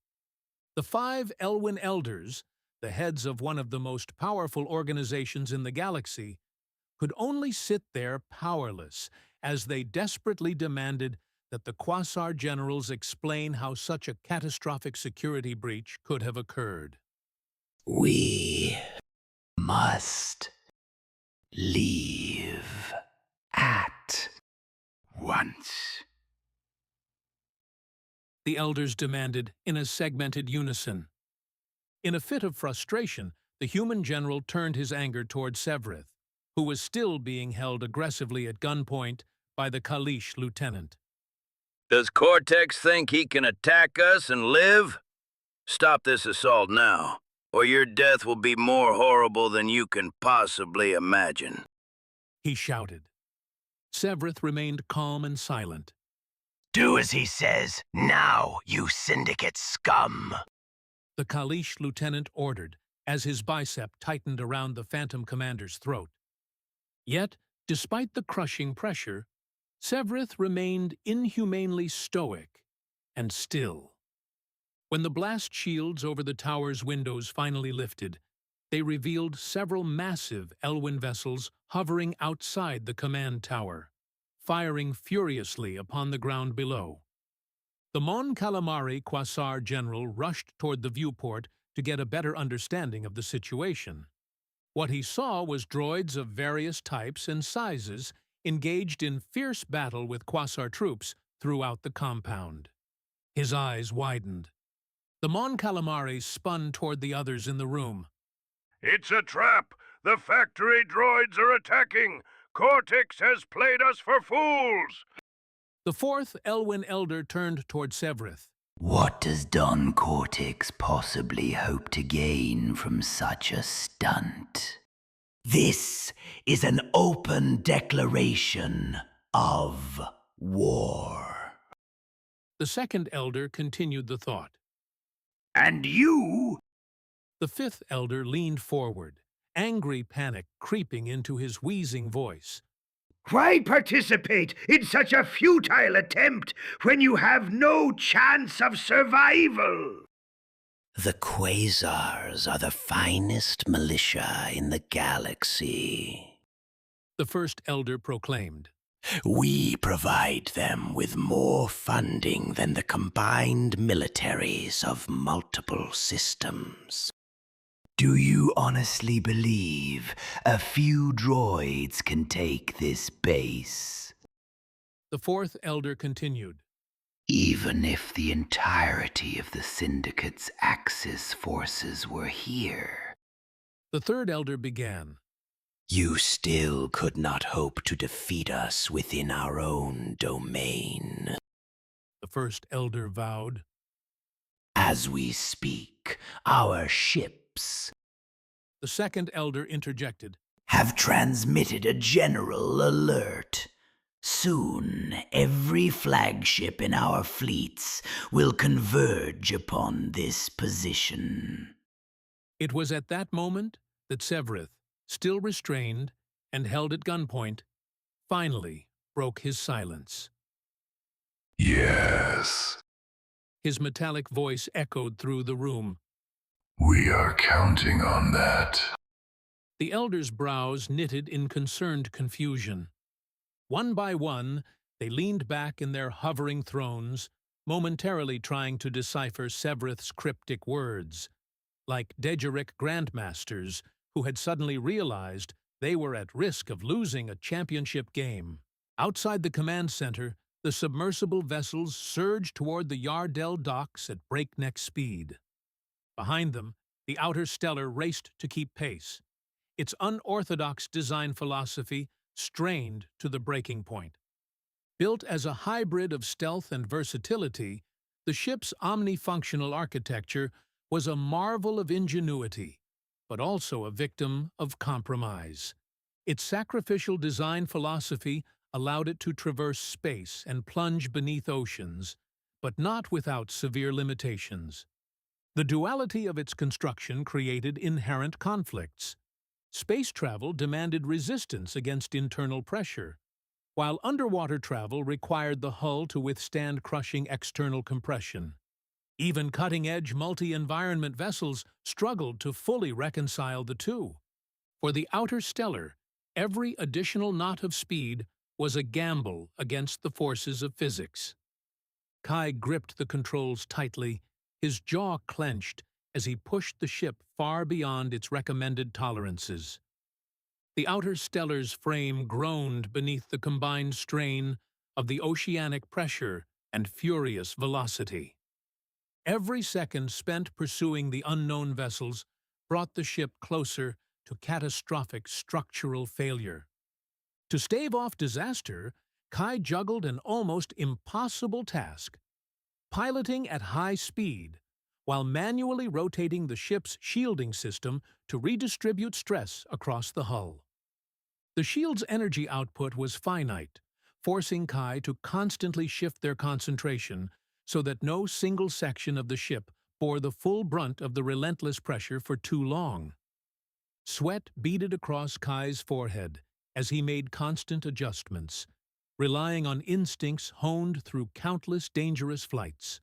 The 5 Elwyn Elders, the heads of one of the most powerful organizations in the galaxy, could only sit there powerless as they desperately demanded that the Quasar generals explain how such a catastrophic security breach could have occurred. We must leave at once. The elders demanded in a segmented unison. In a fit of frustration, the human general turned his anger toward Severeth, who was still being held aggressively at gunpoint by the Kalish lieutenant. Does Cortex think he can attack us and live? Stop this assault now, or your death will be more horrible than you can possibly imagine. He shouted. Severeth remained calm and silent. Do as he says, now, you syndicate scum! The Kalish lieutenant ordered, as his bicep tightened around the Phantom Commander's throat. Yet, despite the crushing pressure, Severeth remained inhumanely stoic and still. When the blast shields over the tower's windows finally lifted, they revealed several massive Elwyn vessels hovering outside the command tower, firing furiously upon the ground below. The Mon Calamari Quasar general rushed toward the viewport to get a better understanding of the situation. What he saw was droids of various types and sizes engaged in fierce battle with Quasar troops throughout the compound. His eyes widened. The Mon Calamari spun toward the others in the room. It's a trap! The factory droids are attacking! Cortex has played us for fools! The fourth Elwyn elder turned toward Severeth. What does Don Cortex possibly hope to gain from such a stunt? This is an open declaration of war. The second elder continued the thought. And you? The fifth elder leaned forward, angry panic creeping into his wheezing voice. Why participate in such a futile attempt when you have no chance of survival? The Quasars are the finest militia in the galaxy. The first elder proclaimed. We provide them with more funding than the combined militaries of multiple systems. Do you honestly believe a few droids can take this base? The fourth elder continued. Even if the entirety of the Syndicate's Axis forces were here. The third elder began. You still could not hope to defeat us within our own domain. The first elder vowed. As we speak, our ships... The second elder interjected. Have transmitted a general alert. Soon, every flagship in our fleets will converge upon this position. It was at that moment that Severeth, still restrained and held at gunpoint, finally broke his silence. Yes. His metallic voice echoed through the room. We are counting on that. The elders' brows knitted in concerned confusion. One by one, they leaned back in their hovering thrones, momentarily trying to decipher Severeth's cryptic words, like Dejeric grandmasters who had suddenly realized they were at risk of losing a championship game. Outside the command center, the submersible vessels surged toward the Yar Dell docks at breakneck speed. Behind them, the Outer Stellar raced to keep pace, its unorthodox design philosophy strained to the breaking point. Built as a hybrid of stealth and versatility, the ship's omnifunctional architecture was a marvel of ingenuity, but also a victim of compromise. Its sacrificial design philosophy allowed it to traverse space and plunge beneath oceans, but not without severe limitations. The duality of its construction created inherent conflicts. Space travel demanded resistance against internal pressure, while underwater travel required the hull to withstand crushing external compression. Even cutting-edge multi-environment vessels struggled to fully reconcile the two. For the Outer Stellar, every additional knot of speed was a gamble against the forces of physics. Kai gripped the controls tightly, his jaw clenched as he pushed the ship far beyond its recommended tolerances. The Outer Stellar's frame groaned beneath the combined strain of the oceanic pressure and furious velocity. Every second spent pursuing the unknown vessels brought the ship closer to catastrophic structural failure. To stave off disaster, Kai juggled an almost impossible task, piloting at high speed while manually rotating the ship's shielding system to redistribute stress across the hull. The shield's energy output was finite, forcing Kai to constantly shift their concentration so that no single section of the ship bore the full brunt of the relentless pressure for too long. Sweat beaded across Kai's forehead as he made constant adjustments, relying on instincts honed through countless dangerous flights.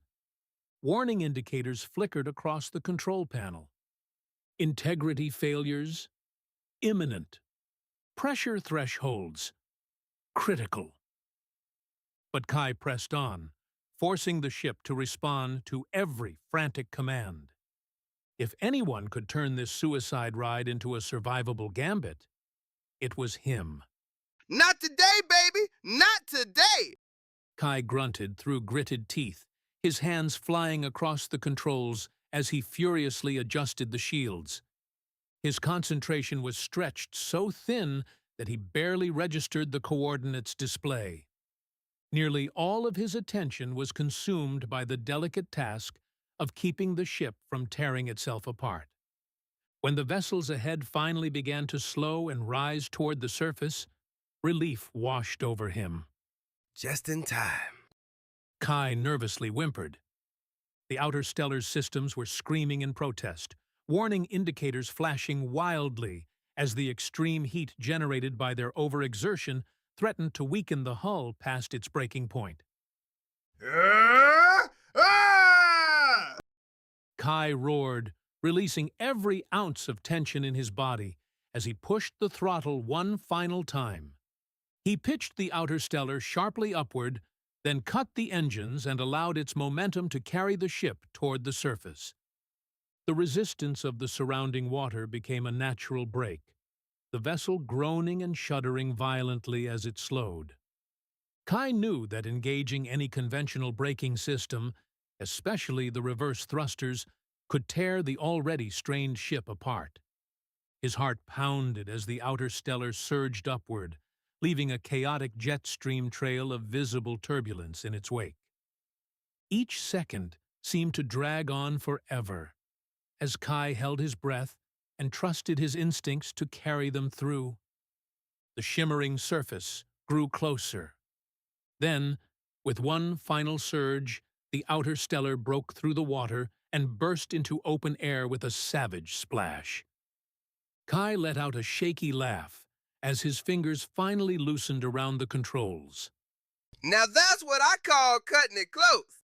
Warning indicators flickered across the control panel. Integrity failures, imminent. Pressure thresholds, critical. But Kai pressed on, forcing the ship to respond to every frantic command. If anyone could turn this suicide ride into a survivable gambit, it was him. Not today, baby! Not today! Kai grunted through gritted teeth, his hands flying across the controls as he furiously adjusted the shields. His concentration was stretched so thin that he barely registered the coordinates display. Nearly all of his attention was consumed by the delicate task of keeping the ship from tearing itself apart. When the vessels ahead finally began to slow and rise toward the surface, relief washed over him. Just in time. Kai nervously whimpered. The outer stellar systems were screaming in protest, warning indicators flashing wildly as the extreme heat generated by their overexertion threatened to weaken the hull past its breaking point. Kai roared, releasing every ounce of tension in his body as he pushed the throttle one final time. He pitched the outer stellar sharply upward, then cut the engines and allowed its momentum to carry the ship toward the surface. The resistance of the surrounding water became a natural brake, the vessel groaning and shuddering violently as it slowed. Kai knew that engaging any conventional braking system, especially the reverse thrusters, could tear the already strained ship apart. His heart pounded as the outer stellar surged upward, leaving a chaotic jet stream trail of visible turbulence in its wake. Each second seemed to drag on forever, as Kai held his breath and trusted his instincts to carry them through. The shimmering surface grew closer. Then, with one final surge, the outer stellar broke through the water and burst into open air with a savage splash. Kai let out a shaky laugh as his fingers finally loosened around the controls. Now that's what I call cutting it close.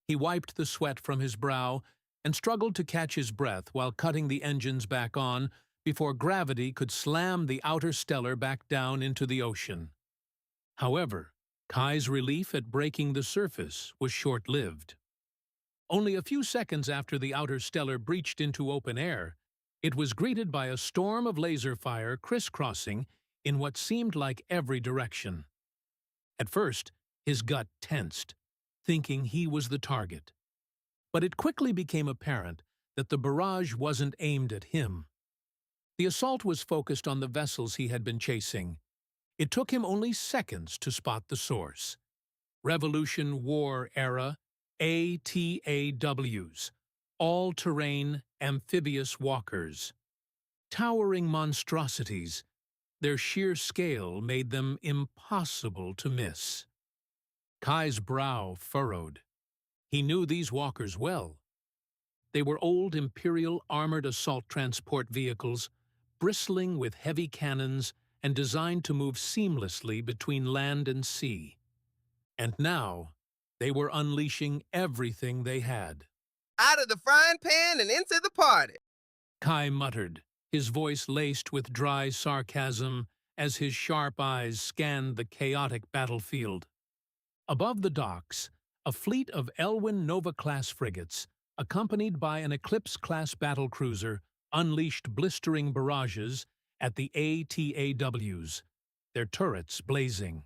He wiped the sweat from his brow and struggled to catch his breath while cutting the engines back on before gravity could slam the outer stellar back down into the ocean. However, Kai's relief at breaking the surface was short-lived. Only a few seconds after the outer stellar breached into open air, it was greeted by a storm of laser fire crisscrossing in what seemed like every direction. At first, his gut tensed, thinking he was the target. But it quickly became apparent that the barrage wasn't aimed at him. The assault was focused on the vessels he had been chasing. It took him only seconds to spot the source. Revolution War era ATAWs, all-terrain amphibious walkers. Towering monstrosities, their sheer scale made them impossible to miss. Kai's brow furrowed. He knew these walkers well. They were old Imperial armored assault transport vehicles, bristling with heavy cannons and designed to move seamlessly between land and sea. And now, they were unleashing everything they had. Out of the frying pan and into the party. Kai muttered, his voice laced with dry sarcasm as his sharp eyes scanned the chaotic battlefield. Above the docks, a fleet of Elwyn Nova-class frigates, accompanied by an Eclipse-class battlecruiser, unleashed blistering barrages at the ATAWs, their turrets blazing.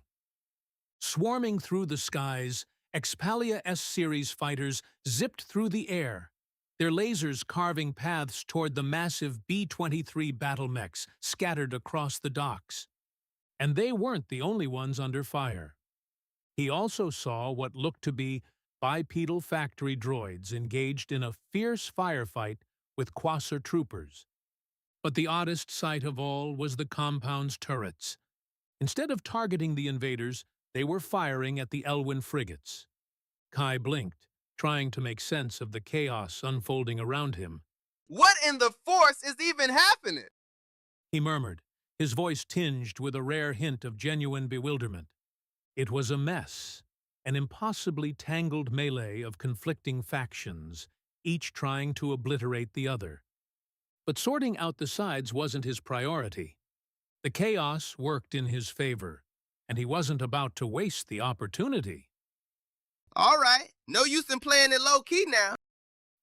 Swarming through the skies, Expalia S-series fighters zipped through the air, their lasers carving paths toward the massive B-23 battle mechs scattered across the docks. And they weren't the only ones under fire. He also saw what looked to be bipedal factory droids engaged in a fierce firefight with Quasar troopers. But the oddest sight of all was the compound's turrets. Instead of targeting the invaders, they were firing at the Elwyn frigates. Kai blinked, trying to make sense of the chaos unfolding around him. What in the Force is even happening? He murmured, his voice tinged with a rare hint of genuine bewilderment. It was a mess, an impossibly tangled melee of conflicting factions, each trying to obliterate the other. But sorting out the sides wasn't his priority. The chaos worked in his favor, and he wasn't about to waste the opportunity. All right, no use in playing it low-key now.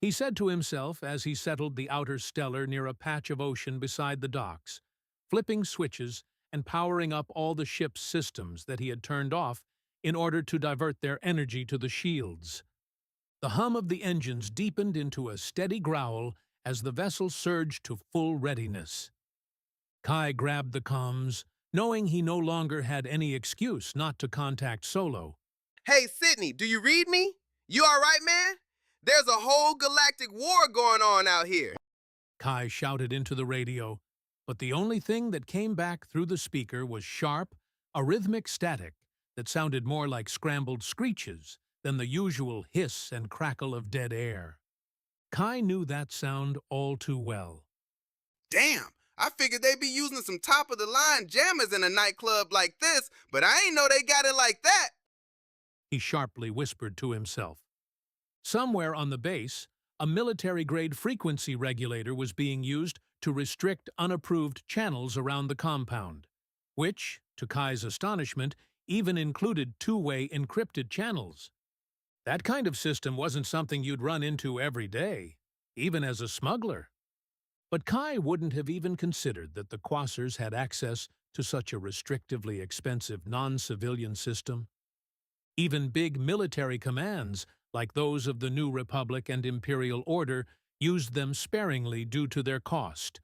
He said to himself as he settled the outer stellar near a patch of ocean beside the docks, flipping switches and powering up all the ship's systems that he had turned off in order to divert their energy to the shields. The hum of the engines deepened into a steady growl as the vessel surged to full readiness. Kai grabbed the comms, knowing he no longer had any excuse not to contact Solo. Hey, Sydney, do you read me? You all right, man? There's a whole galactic war going on out here. Kai shouted into the radio, but the only thing that came back through the speaker was sharp, arrhythmic static that sounded more like scrambled screeches than the usual hiss and crackle of dead air. Kai knew that sound all too well. Damn, I figured they'd be using some top-of-the-line jammers in a nightclub like this, but I ain't know they got it like that. He sharply whispered to himself. Somewhere on the base, a military-grade frequency regulator was being used to restrict unapproved channels around the compound, which, to Kai's astonishment, even included two-way encrypted channels. That kind of system wasn't something you'd run into every day, even as a smuggler. But Kai wouldn't have even considered that the Quasars had access to such a restrictively expensive non-civilian system. Even big military commands, like those of the New Republic and Imperial Order, used them sparingly due to their cost,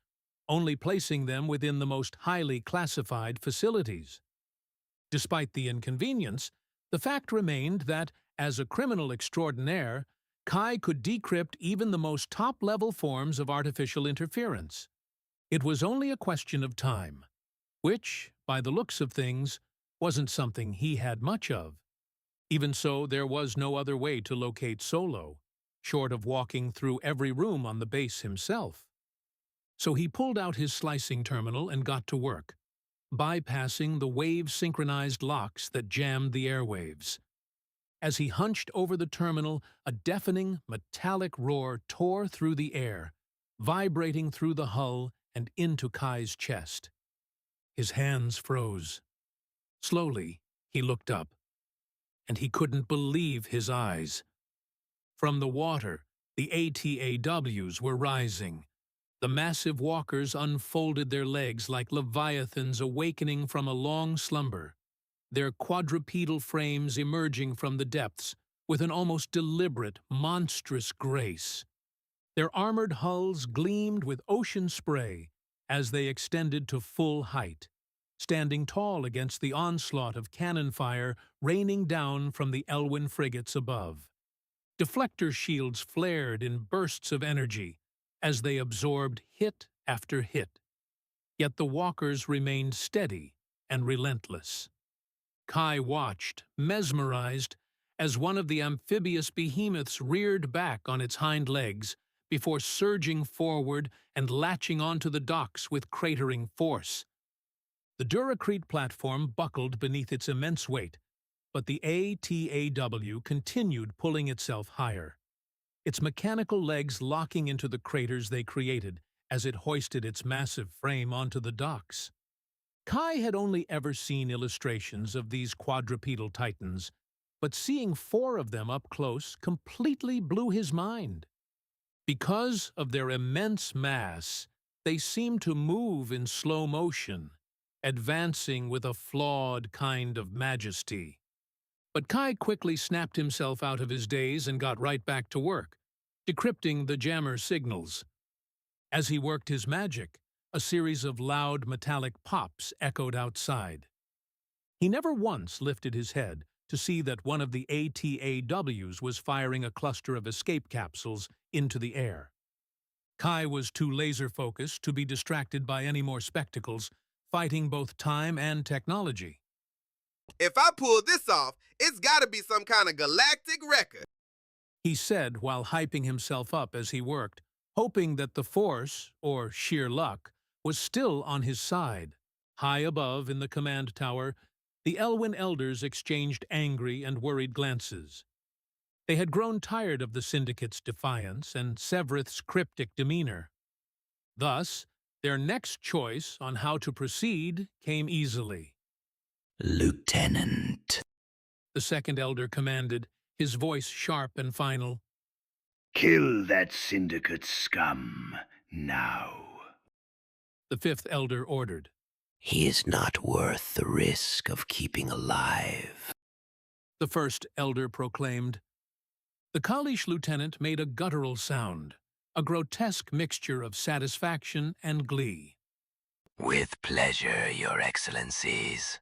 only placing them within the most highly classified facilities. Despite the inconvenience, the fact remained that, as a criminal extraordinaire, Kai could decrypt even the most top-level forms of artificial interference. It was only a question of time, which, by the looks of things, wasn't something he had much of. Even so, there was no other way to locate Solo, short of walking through every room on the base himself. So he pulled out his slicing terminal and got to work, bypassing the wave-synchronized locks that jammed the airwaves. As he hunched over the terminal, a deafening, metallic roar tore through the air, vibrating through the hull and into Kai's chest. His hands froze. Slowly, he looked up, and he couldn't believe his eyes. From the water, the ATAWs were rising. The massive walkers unfolded their legs like leviathans awakening from a long slumber, their quadrupedal frames emerging from the depths with an almost deliberate, monstrous grace. Their armored hulls gleamed with ocean spray as they extended to full height, standing tall against the onslaught of cannon fire raining down from the Elwyn frigates above. Deflector shields flared in bursts of energy as they absorbed hit after hit. Yet the walkers remained steady and relentless. Kai watched, mesmerized, as one of the amphibious behemoths reared back on its hind legs before surging forward and latching onto the docks with cratering force. The Duracrete platform buckled beneath its immense weight, but the ATAW continued pulling itself higher, its mechanical legs locking into the craters they created as it hoisted its massive frame onto the docks. Kai had only ever seen illustrations of these quadrupedal titans, but seeing 4 of them up close completely blew his mind. Because of their immense mass, they seemed to move in slow motion, advancing with a flawed kind of majesty. But Kai quickly snapped himself out of his daze and got right back to work, decrypting the jammer signals. As he worked his magic, a series of loud metallic pops echoed outside. He never once lifted his head to see that one of the ATAWs was firing a cluster of escape capsules into the air. Kai was too laser-focused to be distracted by any more spectacles, fighting both time and technology. If I pull this off, it's gotta be some kind of galactic record, He said while hyping himself up as he worked, hoping that the Force, or sheer luck, was still on his side. High above in the command tower, the Elwyn elders exchanged angry and worried glances. They had grown tired of the Syndicate's defiance and Severith's cryptic demeanor. Thus, their next choice on how to proceed came easily. Lieutenant. The second elder commanded, his voice sharp and final. Kill that syndicate scum, now. The fifth elder ordered. He is not worth the risk of keeping alive. The first elder proclaimed. The Kalish lieutenant made a guttural sound, a grotesque mixture of satisfaction and glee. With pleasure, your excellencies.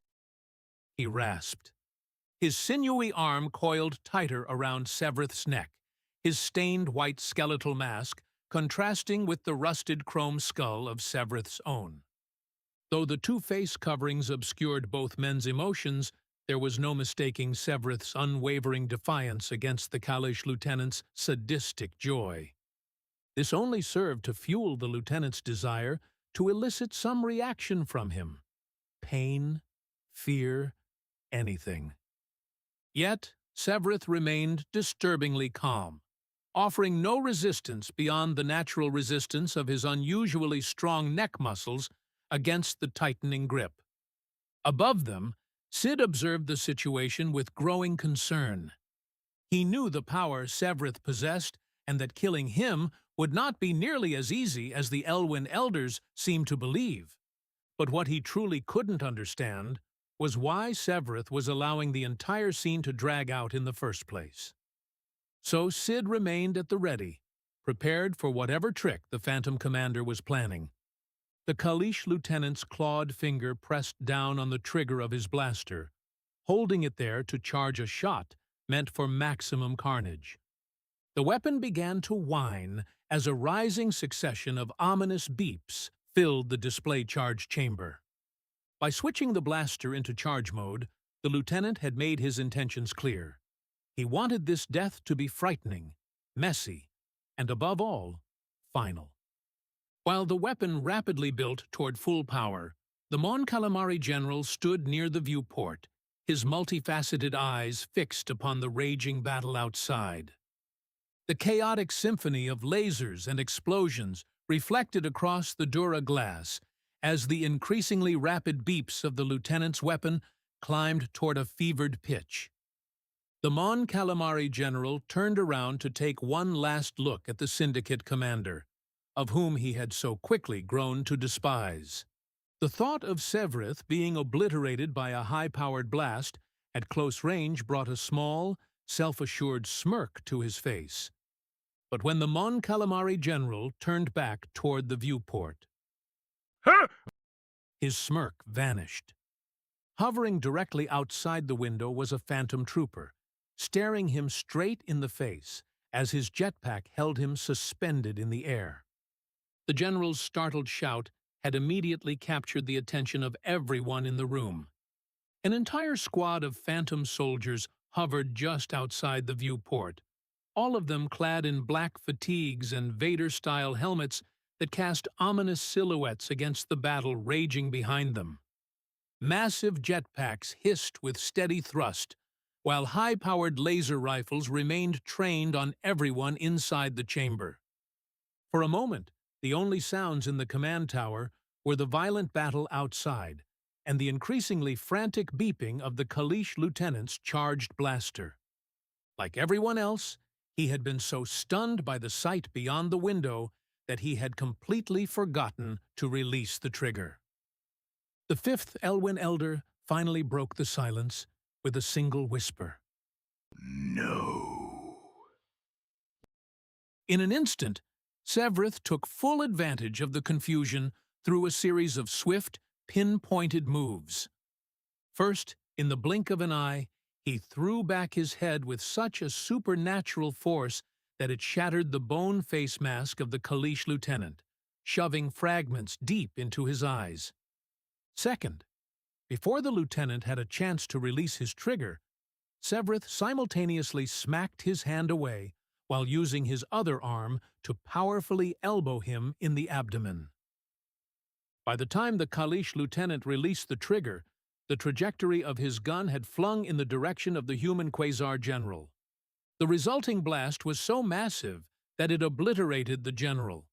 He rasped. His sinewy arm coiled tighter around Severith's neck, his stained white skeletal mask contrasting with the rusted chrome skull of Severith's own. Though the two face coverings obscured both men's emotions, there was no mistaking Severith's unwavering defiance against the Kalish lieutenant's sadistic joy. This only served to fuel the lieutenant's desire to elicit some reaction from him. Pain, fear, anything. Yet, Severith remained disturbingly calm, offering no resistance beyond the natural resistance of his unusually strong neck muscles against the tightening grip. Above them, Sid observed the situation with growing concern. He knew the power Severith possessed and that killing him would not be nearly as easy as the Elwyn elders seemed to believe. But what he truly couldn't understand was why Severith was allowing the entire scene to drag out in the first place. So Sid remained at the ready, prepared for whatever trick the Phantom Commander was planning. The Kalish lieutenant's clawed finger pressed down on the trigger of his blaster, holding it there to charge a shot meant for maximum carnage. The weapon began to whine as a rising succession of ominous beeps filled the display charge chamber. By switching the blaster into charge mode, the lieutenant had made his intentions clear. He wanted this death to be frightening, messy, and above all, final. While the weapon rapidly built toward full power, the Mon Calamari general stood near the viewport, his multifaceted eyes fixed upon the raging battle outside. The chaotic symphony of lasers and explosions reflected across the Dura glass as the increasingly rapid beeps of the lieutenant's weapon climbed toward a fevered pitch. The Mon Calamari general turned around to take one last look at the Syndicate commander, of whom he had so quickly grown to despise. The thought of Severith being obliterated by a high-powered blast at close range brought a small, self-assured smirk to his face. But when the Mon Calamari general turned back toward the viewport, his smirk vanished. Hovering directly outside the window was a phantom trooper, staring him straight in the face as his jetpack held him suspended in the air. The general's startled shout had immediately captured the attention of everyone in the room. An entire squad of phantom soldiers hovered just outside the viewport, all of them clad in black fatigues and Vader-style helmets that cast ominous silhouettes against the battle raging behind them. Massive jetpacks hissed with steady thrust, while high-powered laser rifles remained trained on everyone inside the chamber. For a moment, the only sounds in the command tower were the violent battle outside and the increasingly frantic beeping of the Kalish lieutenant's charged blaster. Like everyone else, he had been so stunned by the sight beyond the window that he had completely forgotten to release the trigger. The fifth Elwyn elder finally broke the silence with a single whisper. No. In an instant, Severith took full advantage of the confusion through a series of swift, pinpointed moves. First, in the blink of an eye, he threw back his head with such a supernatural force that it shattered the bone face mask of the Kalish lieutenant, shoving fragments deep into his eyes. Second, before the lieutenant had a chance to release his trigger, Severeth simultaneously smacked his hand away while using his other arm to powerfully elbow him in the abdomen. By the time the Kalish lieutenant released the trigger, the trajectory of his gun had flung in the direction of the human Quasar general. The resulting blast was so massive that it obliterated the general.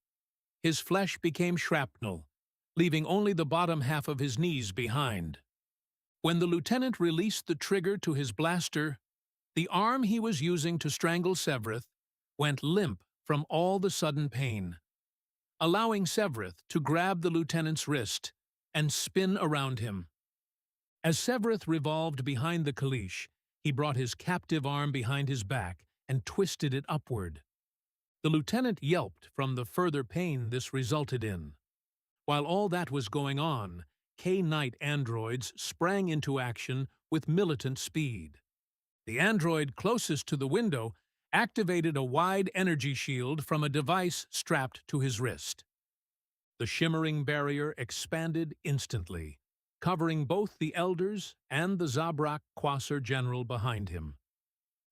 His flesh became shrapnel, leaving only the bottom half of his knees behind. When the lieutenant released the trigger to his blaster, the arm he was using to strangle Severeth went limp from all the sudden pain, allowing Severeth to grab the lieutenant's wrist and spin around him. As Severeth revolved behind the Kalish, he brought his captive arm behind his back and twisted it upward. The lieutenant yelped from the further pain this resulted in. While all that was going on, K-Knight androids sprang into action with militant speed. The android closest to the window activated a wide energy shield from a device strapped to his wrist. The shimmering barrier expanded instantly, covering both the elders and the Zabrak Quasar general behind him.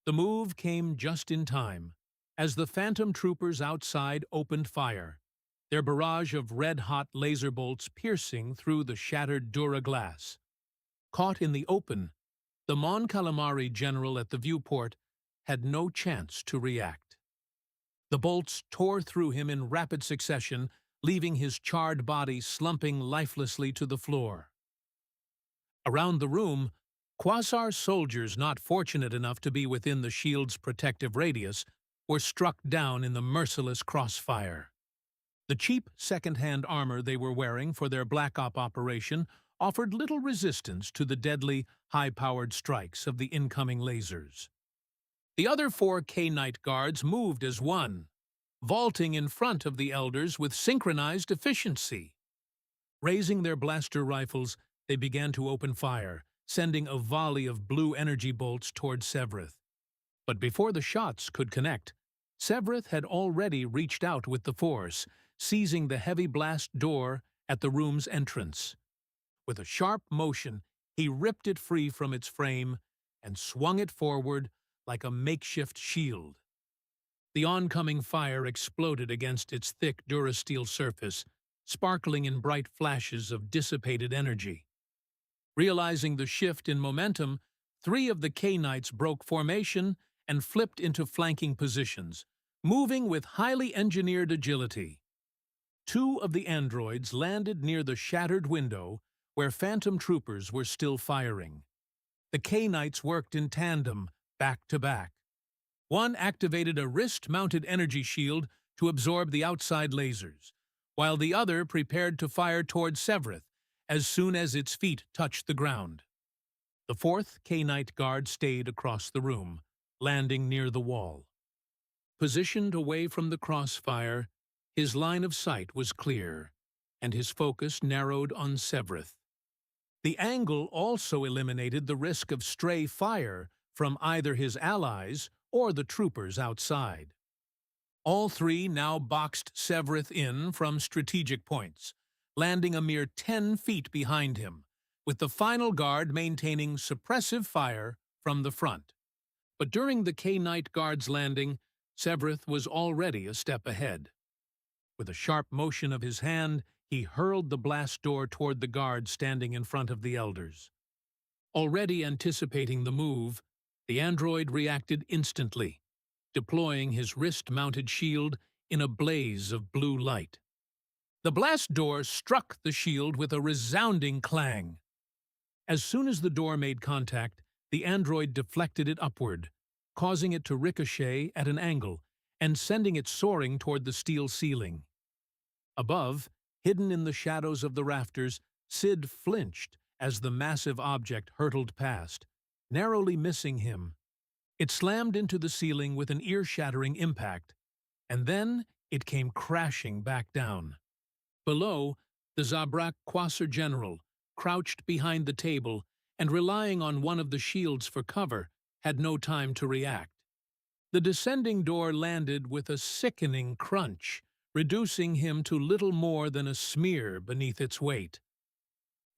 The move came just in time, as the phantom troopers outside opened fire, their barrage of red-hot laser bolts piercing through the shattered Dura glass. Caught in the open, the Mon Calamari general at the viewport had no chance to react. The bolts tore through him in rapid succession, leaving his charred body slumping lifelessly to the floor. Around the room, Quasar soldiers not fortunate enough to be within the shield's protective radius were struck down in the merciless crossfire. The cheap second-hand armor they were wearing for their Black Op operation offered little resistance to the deadly, high-powered strikes of the incoming lasers. The other 4 K-Knight guards moved as one, vaulting in front of the elders with synchronized efficiency. Raising their blaster rifles, they began to open fire, sending a volley of blue energy bolts toward Severeth. But before the shots could connect, Severeth had already reached out with the force, seizing the heavy blast door at the room's entrance. With a sharp motion, he ripped it free from its frame and swung it forward like a makeshift shield. The oncoming fire exploded against its thick durasteel surface, sparkling in bright flashes of dissipated energy. Realizing the shift in momentum, 3 of the K-Knights broke formation and flipped into flanking positions, moving with highly engineered agility. 2 of the androids landed near the shattered window where phantom troopers were still firing. The K-Knights worked in tandem, back to back. One activated a wrist-mounted energy shield to absorb the outside lasers, while the other prepared to fire toward Severeth as soon as its feet touched the ground. The 4th K-Knight guard stayed across the room, landing near the wall. Positioned away from the crossfire, his line of sight was clear, and his focus narrowed on Severeth. The angle also eliminated the risk of stray fire from either his allies or the troopers outside. All 3 now boxed Severeth in from strategic points, landing a mere 10 feet behind him, with the final guard maintaining suppressive fire from the front. But during the K-Knight guard's landing, Severeth was already a step ahead. With a sharp motion of his hand, he hurled the blast door toward the guard standing in front of the elders. Already anticipating the move, the android reacted instantly, deploying his wrist-mounted shield in a blaze of blue light. The blast door struck the shield with a resounding clang. As soon as the door made contact, the android deflected it upward, causing it to ricochet at an angle and sending it soaring toward the steel ceiling. Above, hidden in the shadows of the rafters, Sid flinched as the massive object hurtled past, narrowly missing him. It slammed into the ceiling with an ear-shattering impact, and then it came crashing back down. Below, the Zabrak Quasar general, crouched behind the table and relying on one of the shields for cover, had no time to react. The descending door landed with a sickening crunch, reducing him to little more than a smear beneath its weight.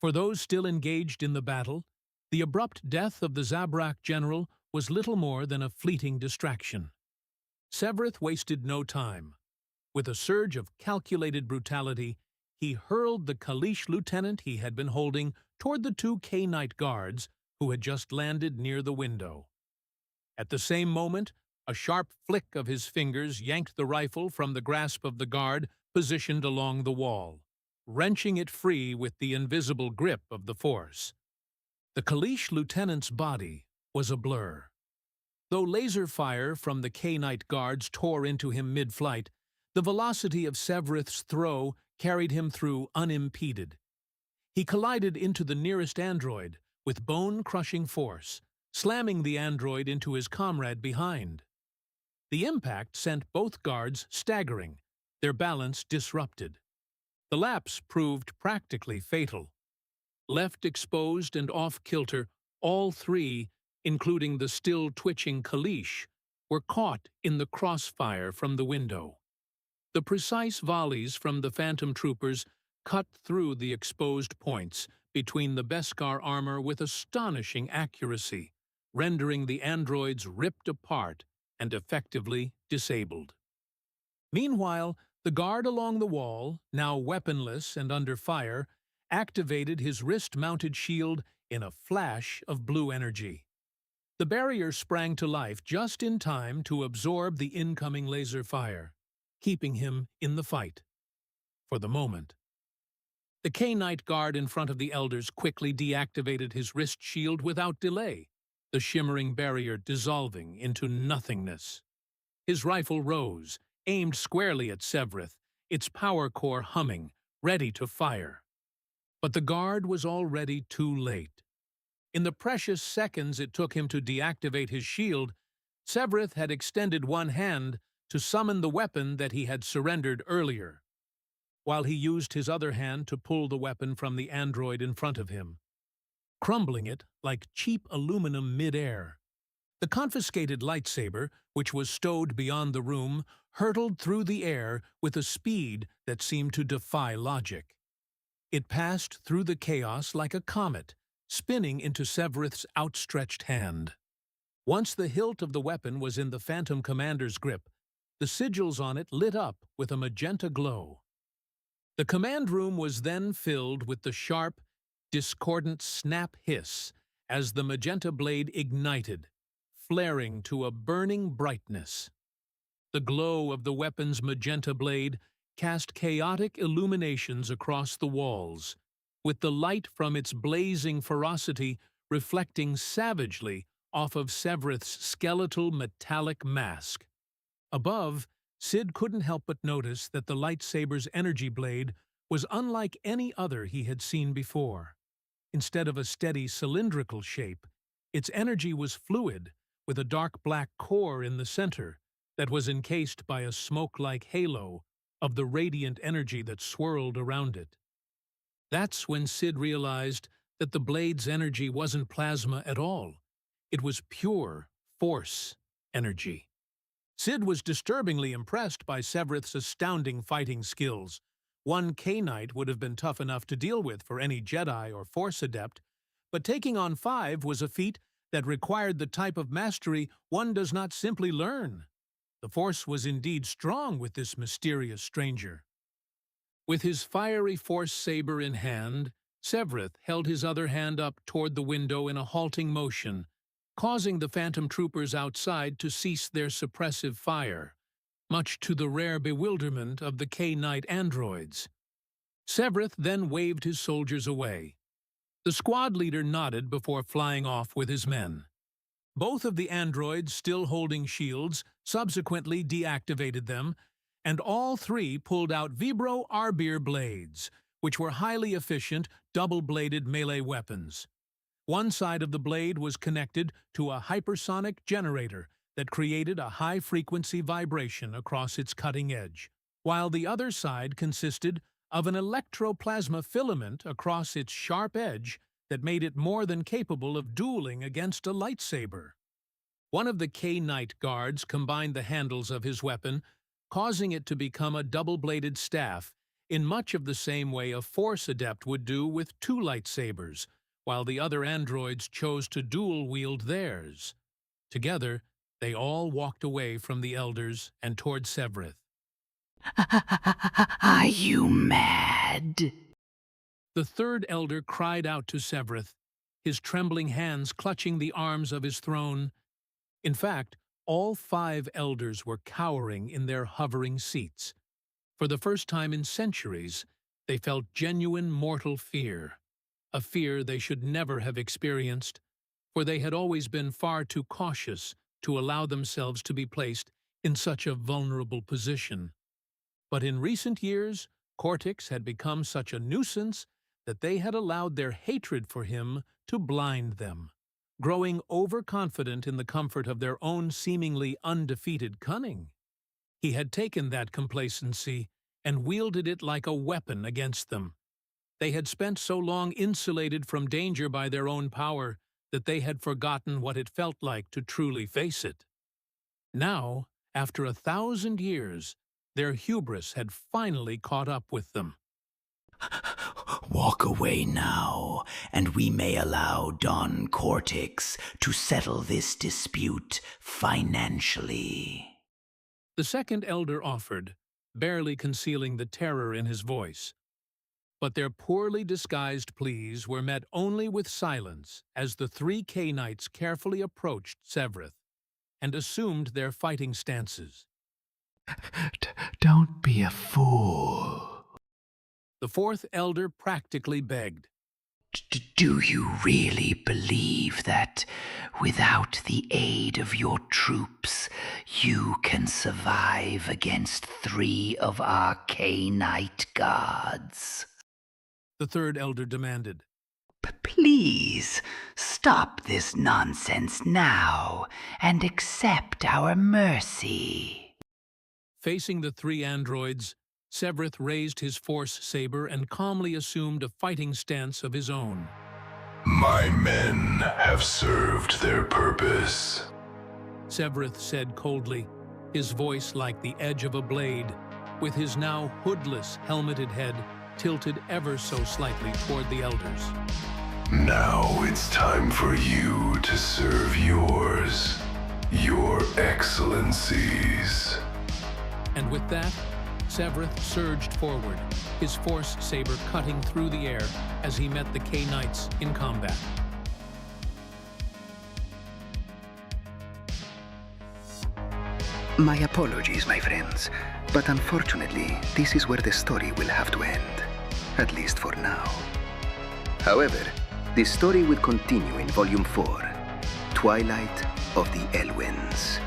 For those still engaged in the battle, the abrupt death of the Zabrak general was little more than a fleeting distraction. Severeth wasted no time. With a surge of calculated brutality, he hurled the Kalish lieutenant he had been holding toward the two K-Knight guards who had just landed near the window. At the same moment, a sharp flick of his fingers yanked the rifle from the grasp of the guard positioned along the wall, wrenching it free with the invisible grip of the Force. The Kalish lieutenant's body was a blur. Though laser fire from the K-Knight guards tore into him mid-flight, the velocity of Severeth's throw carried him through unimpeded. He collided into the nearest android with bone-crushing force, slamming the android into his comrade behind. The impact sent both guards staggering, their balance disrupted. The lapse proved practically fatal. Left exposed and off-kilter, all three, including the still-twitching Kalish, were caught in the crossfire from the window. The precise volleys from the Phantom Troopers cut through the exposed points between the Beskar armor with astonishing accuracy, rendering the androids ripped apart and effectively disabled. Meanwhile, the guard along the wall, now weaponless and under fire, activated his wrist-mounted shield in a flash of blue energy. The barrier sprang to life just in time to absorb the incoming laser fire, keeping him in the fight. For the moment. The K-Knight guard in front of the elders quickly deactivated his wrist shield without delay, the shimmering barrier dissolving into nothingness. His rifle rose, aimed squarely at Severeth, its power core humming, ready to fire. But the guard was already too late. In the precious seconds it took him to deactivate his shield, Severeth had extended one hand to summon the weapon that he had surrendered earlier, while he used his other hand to pull the weapon from the android in front of him, crumbling it like cheap aluminum mid-air. The confiscated lightsaber, which was stowed beyond the room, hurtled through the air with a speed that seemed to defy logic. It passed through the chaos like a comet, spinning into Severeth's outstretched hand. Once the hilt of the weapon was in the Phantom Commander's grip, the sigils on it lit up with a magenta glow. The command room was then filled with the sharp, discordant snap hiss as the magenta blade ignited, flaring to a burning brightness. The glow of the weapon's magenta blade cast chaotic illuminations across the walls, with the light from its blazing ferocity reflecting savagely off of Severeth's skeletal metallic mask. Above, Sid couldn't help but notice that the lightsaber's energy blade was unlike any other he had seen before. Instead of a steady cylindrical shape, its energy was fluid, with a dark black core in the center that was encased by a smoke-like halo of the radiant energy that swirled around it. That's when Sid realized that the blade's energy wasn't plasma at all. It was pure force energy. Sid was disturbingly impressed by Severeth's astounding fighting skills. One K-Knight would have been tough enough to deal with for any Jedi or Force adept, but taking on 5 was a feat that required the type of mastery one does not simply learn. The Force was indeed strong with this mysterious stranger. With his fiery Force saber in hand, Severeth held his other hand up toward the window in a halting motion, causing the Phantom Troopers outside to cease their suppressive fire, much to the rare bewilderment of the K-Knight androids. Severeth then waved his soldiers away. The squad leader nodded before flying off with his men. Both of the androids, still holding shields, subsequently deactivated them, and all 3 pulled out Vibro Arbir blades, which were highly efficient, double-bladed melee weapons. One side of the blade was connected to a hypersonic generator that created a high-frequency vibration across its cutting edge, while the other side consisted of an electroplasma filament across its sharp edge that made it more than capable of dueling against a lightsaber. One of the K-Knight guards combined the handles of his weapon, causing it to become a double-bladed staff, in much of the same way a Force adept would do with two lightsabers, while the other androids chose to dual-wield theirs. Together, they all walked away from the elders and toward Severeth. Are you mad? The third elder cried out to Severeth, his trembling hands clutching the arms of his throne. In fact, all 5 elders were cowering in their hovering seats. For the first time in centuries, they felt genuine mortal fear, a fear they should never have experienced, for they had always been far too cautious to allow themselves to be placed in such a vulnerable position. But in recent years, Cortex had become such a nuisance that they had allowed their hatred for him to blind them, growing overconfident in the comfort of their own seemingly undefeated cunning. He had taken that complacency and wielded it like a weapon against them. They had spent so long insulated from danger by their own power that they had forgotten what it felt like to truly face it. Now, after 1,000 years, their hubris had finally caught up with them. Walk away now, and we may allow Don Cortex to settle this dispute financially. The second elder offered, barely concealing the terror in his voice. But their poorly disguised pleas were met only with silence as the 3 K-Knights carefully approached Severeth and assumed their fighting stances. Don't be a fool. The fourth elder practically begged. Do you really believe that, without the aid of your troops, you can survive against 3 of our K-Knight guards? The third elder demanded. Please, stop this nonsense now and accept our mercy. Facing the 3 androids, Severeth raised his Force saber and calmly assumed a fighting stance of his own. My men have served their purpose, Severeth said coldly, his voice like the edge of a blade, with his now hoodless, helmeted head tilted ever so slightly toward the elders. Now it's time for you to serve yours, your excellencies. And with that, Severeth surged forward, his Force saber cutting through the air as he met the K-Knights in combat. My apologies, my friends, but unfortunately, this is where the story will have to end, at least for now. However, the story will continue in Volume 4, Twilight of the Elwins.